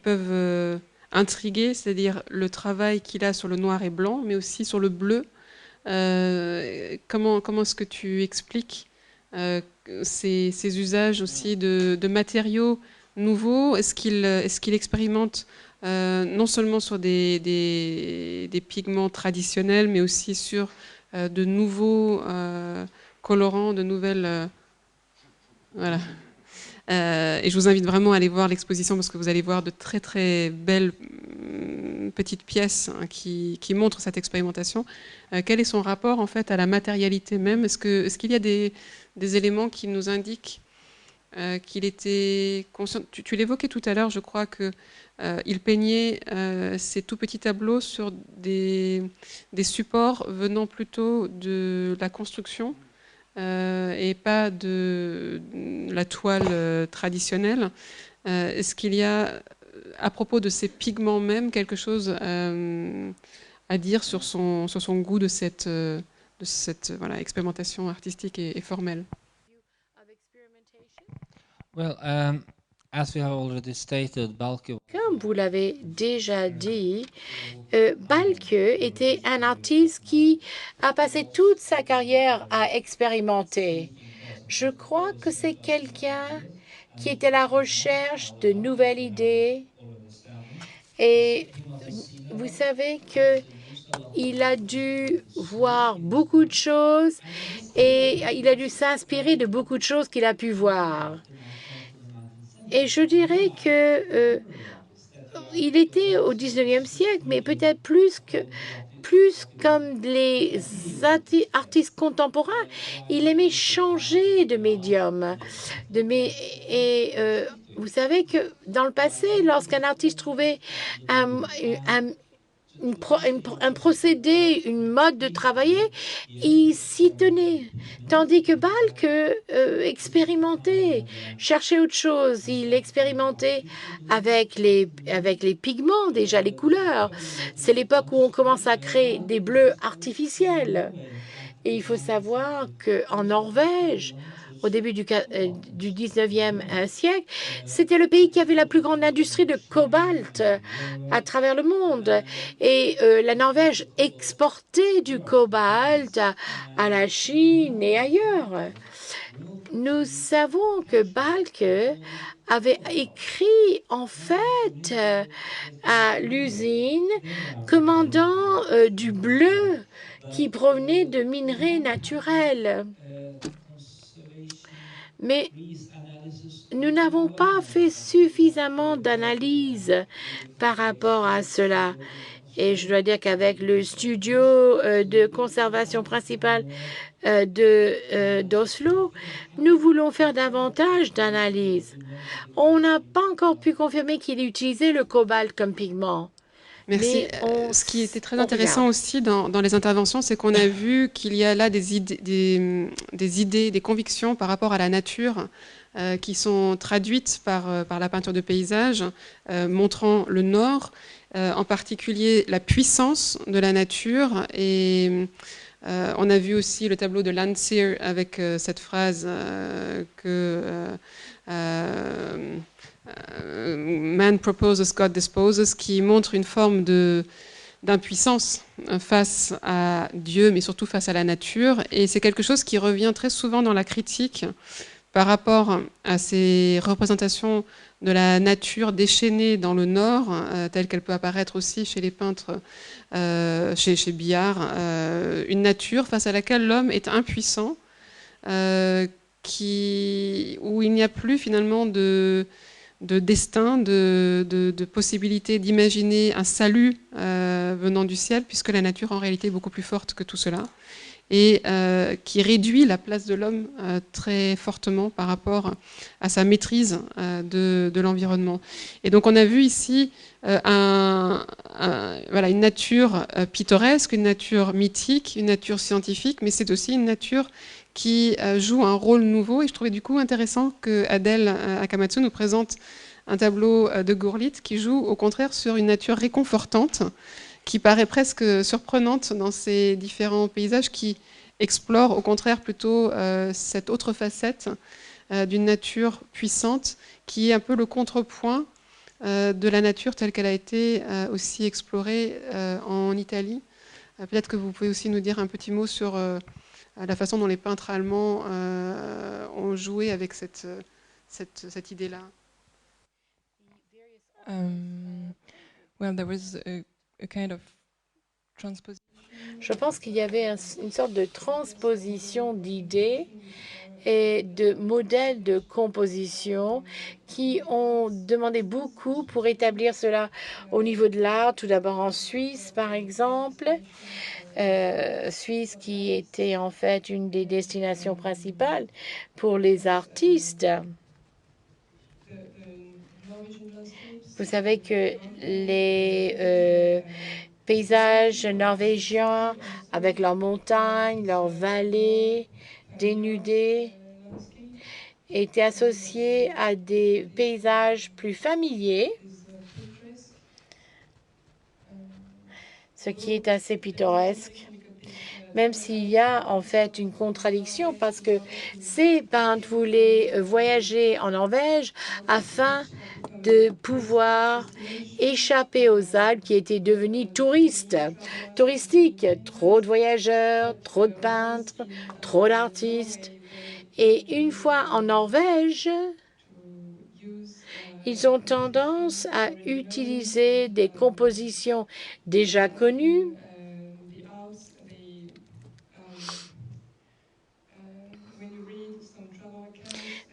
A: peuvent intriguer, c'est-à-dire le travail qu'il a sur le noir et blanc, mais aussi sur le bleu. Comment est-ce que tu expliques ces usages aussi de matériaux nouveaux? Est-ce qu'il expérimente non seulement sur des pigments traditionnels, mais aussi sur de nouveaux colorants, de nouvelles... voilà. Et je vous invite vraiment à aller voir l'exposition parce que vous allez voir de très très belles petites pièces qui montrent cette expérimentation. Quel est son rapport en fait à la matérialité même? Est-ce qu'il y a des éléments qui nous indiquent qu'il était conscient? Tu l'évoquais tout à l'heure, je crois que il peignait ces tout petits tableaux sur des supports venant plutôt de la construction. Et pas de la toile traditionnelle. Est-ce qu'il y a, à propos de ces pigments même, quelque chose à dire sur son goût de cette voilà, expérimentation artistique et formelle?
F: Well, as we have already stated, Balke...
B: Comme vous l'avez déjà dit, Balke était un artiste qui a passé toute sa carrière à expérimenter. Je crois que c'est quelqu'un qui était à la recherche de nouvelles idées. Et vous savez qu'il a dû voir beaucoup de choses et il a dû s'inspirer de beaucoup de choses qu'il a pu voir. Et je dirais que il était au 19e siècle, mais peut-être plus comme les artistes contemporains. Il aimait changer de médium. Vous savez que dans le passé, lorsqu'un artiste trouvait un procédé, une mode de travailler, il s'y tenait. Tandis que Balke expérimentait, cherchait autre chose. Il expérimentait avec les pigments, déjà les couleurs. C'est l'époque où on commence à créer des bleus artificiels. Et il faut savoir qu'en Norvège, au début du 19e siècle, c'était le pays qui avait la plus grande industrie de cobalt à travers le monde. Et la Norvège exportait du cobalt à la Chine et ailleurs. Nous savons que Balke avait écrit en fait à l'usine commandant du bleu qui provenait de minerais naturels. Mais nous n'avons pas fait suffisamment d'analyse par rapport à cela. Et je dois dire qu'avec le studio de conservation principal d'Oslo, nous voulons faire davantage d'analyse. On n'a pas encore pu confirmer qu'il utilisait le cobalt comme pigment.
A: Merci. Ce qui était très intéressant aussi dans les interventions, c'est qu'on a vu qu'il y a là des idées, des convictions par rapport à la nature qui sont traduites par la peinture de paysage, montrant le nord, en particulier la puissance de la nature. Et on a vu aussi le tableau de Landseer avec cette phrase que... Man proposes, God disposes, qui montre une forme d'impuissance face à Dieu, mais surtout face à la nature. Et c'est quelque chose qui revient très souvent dans la critique par rapport à ces représentations de la nature déchaînée dans le Nord, telle qu'elle peut apparaître aussi chez les peintres, chez Billard, une nature face à laquelle l'homme est impuissant, où il n'y a plus finalement de de destin, de possibilité d'imaginer un salut venant du ciel, puisque la nature en réalité est beaucoup plus forte que tout cela, et qui réduit la place de l'homme très fortement par rapport à sa maîtrise de l'environnement. Et donc on a vu ici voilà, une nature pittoresque, une nature mythique, une nature scientifique, mais c'est aussi une nature qui joue un rôle nouveau. Et je trouvais du coup intéressant que Adèle Akamatsu nous présente un tableau de Gurlitt qui joue au contraire sur une nature réconfortante, qui paraît presque surprenante dans ces différents paysages, qui explorent au contraire plutôt cette autre facette d'une nature puissante, qui est un peu le contrepoint de la nature telle qu'elle a été aussi explorée en Italie. Peut-être que vous pouvez aussi nous dire un petit mot sur la façon dont les peintres allemands ont joué avec cette idée-là.
D: Well, there was a kind of transposition.
B: Je pense qu'il y avait une sorte de transposition d'idées et de modèles de composition qui ont demandé beaucoup pour établir cela au niveau de l'art. Tout d'abord en Suisse, par exemple. Suisse qui était en fait une des destinations principales pour les artistes. Vous savez que les paysages norvégiens avec leurs montagnes, leurs vallées dénudées étaient associés à des paysages plus familiers, ce qui est assez pittoresque, même s'il y a en fait une contradiction parce que ces peintres voulaient voyager en Norvège afin de pouvoir échapper aux Alpes qui étaient devenues touristiques. Trop de voyageurs, trop de peintres, trop d'artistes. Et une fois en Norvège, ils ont tendance à utiliser des compositions déjà connues.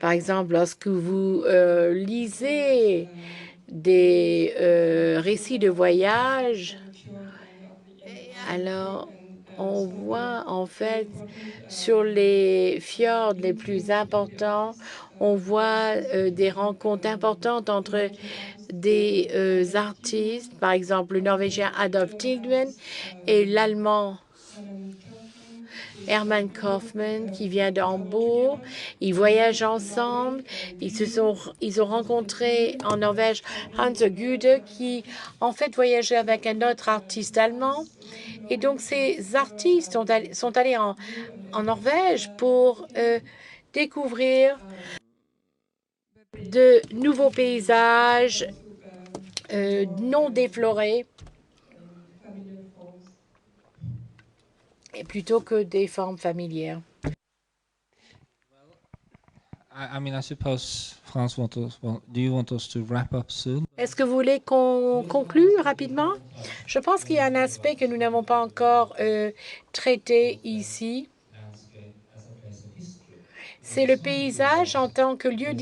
B: Par exemple, lorsque vous lisez des récits de voyage, alors on voit en fait sur les fjords les plus importants, on voit des rencontres importantes entre des artistes, par exemple le Norvégien Adolf Tidman et l'Allemand Hermann Kaufmann qui vient de Hambourg. Ils voyagent ensemble. Ils ont rencontré en Norvège Hans Gude qui en fait voyageait avec un autre artiste allemand. Et donc ces artistes sont allés en Norvège pour découvrir de nouveaux paysages non déflorés. Et plutôt que des formes familières.
F: I mean, I suppose France do you want us to wrap up soon?
B: Est-ce que vous voulez qu'on conclue rapidement? Je pense qu'il y a un aspect que nous n'avons pas encore traité ici. C'est le paysage en tant que lieu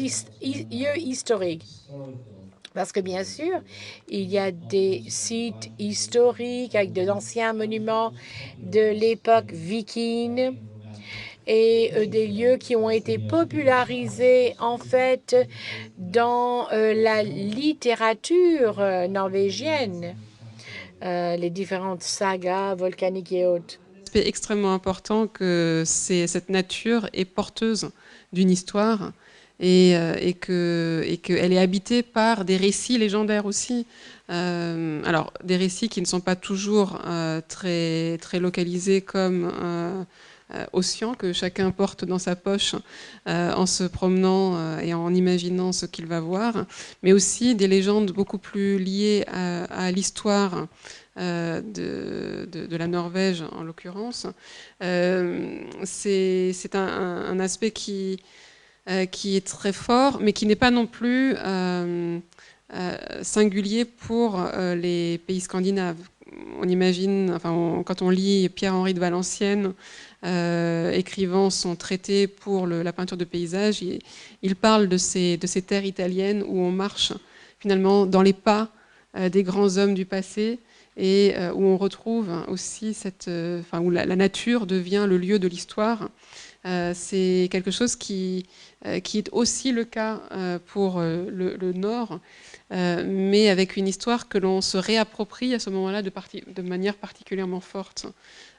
B: historique. Parce que bien sûr, il y a des sites historiques avec d'anciens monuments de l'époque viking et des lieux qui ont été popularisés en fait dans la littérature norvégienne, les différentes sagas volcaniques et autres.
A: C'est extrêmement important que cette nature est porteuse d'une histoire et qu'elle est habitée par des récits légendaires aussi. Alors, des récits qui ne sont pas toujours très localisés comme Ossian, que chacun porte dans sa poche en se promenant et en imaginant ce qu'il va voir, mais aussi des légendes beaucoup plus liées à l'histoire de la Norvège, en l'occurrence. C'est un aspect qui est très fort, mais qui n'est pas non plus singulier pour les pays scandinaves. on imagine, quand on lit Pierre-Henri de Valenciennes, écrivant son traité pour la peinture de paysage, il parle de ces terres italiennes où on marche finalement dans les pas des grands hommes du passé, et où on retrouve aussi où la nature devient le lieu de l'histoire. C'est quelque chose qui est aussi le cas pour le Nord, mais avec une histoire que l'on se réapproprie à ce moment-là de manière particulièrement forte.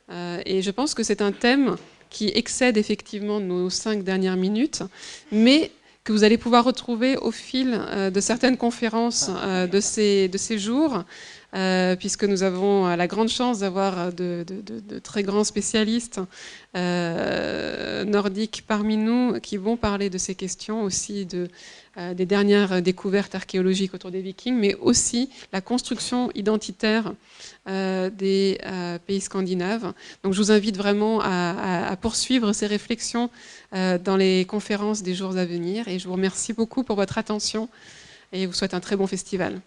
A: Et je pense que c'est un thème qui excède effectivement nos 5 dernières minutes, mais que vous allez pouvoir retrouver au fil de certaines conférences de ces jours, puisque nous avons la grande chance d'avoir de très grands spécialistes nordiques parmi nous qui vont parler de ces questions aussi, des dernières découvertes archéologiques autour des Vikings, mais aussi la construction identitaire des pays scandinaves. Donc je vous invite vraiment à poursuivre ces réflexions dans les conférences des jours à venir, et je vous remercie beaucoup pour votre attention et vous souhaite un très bon festival.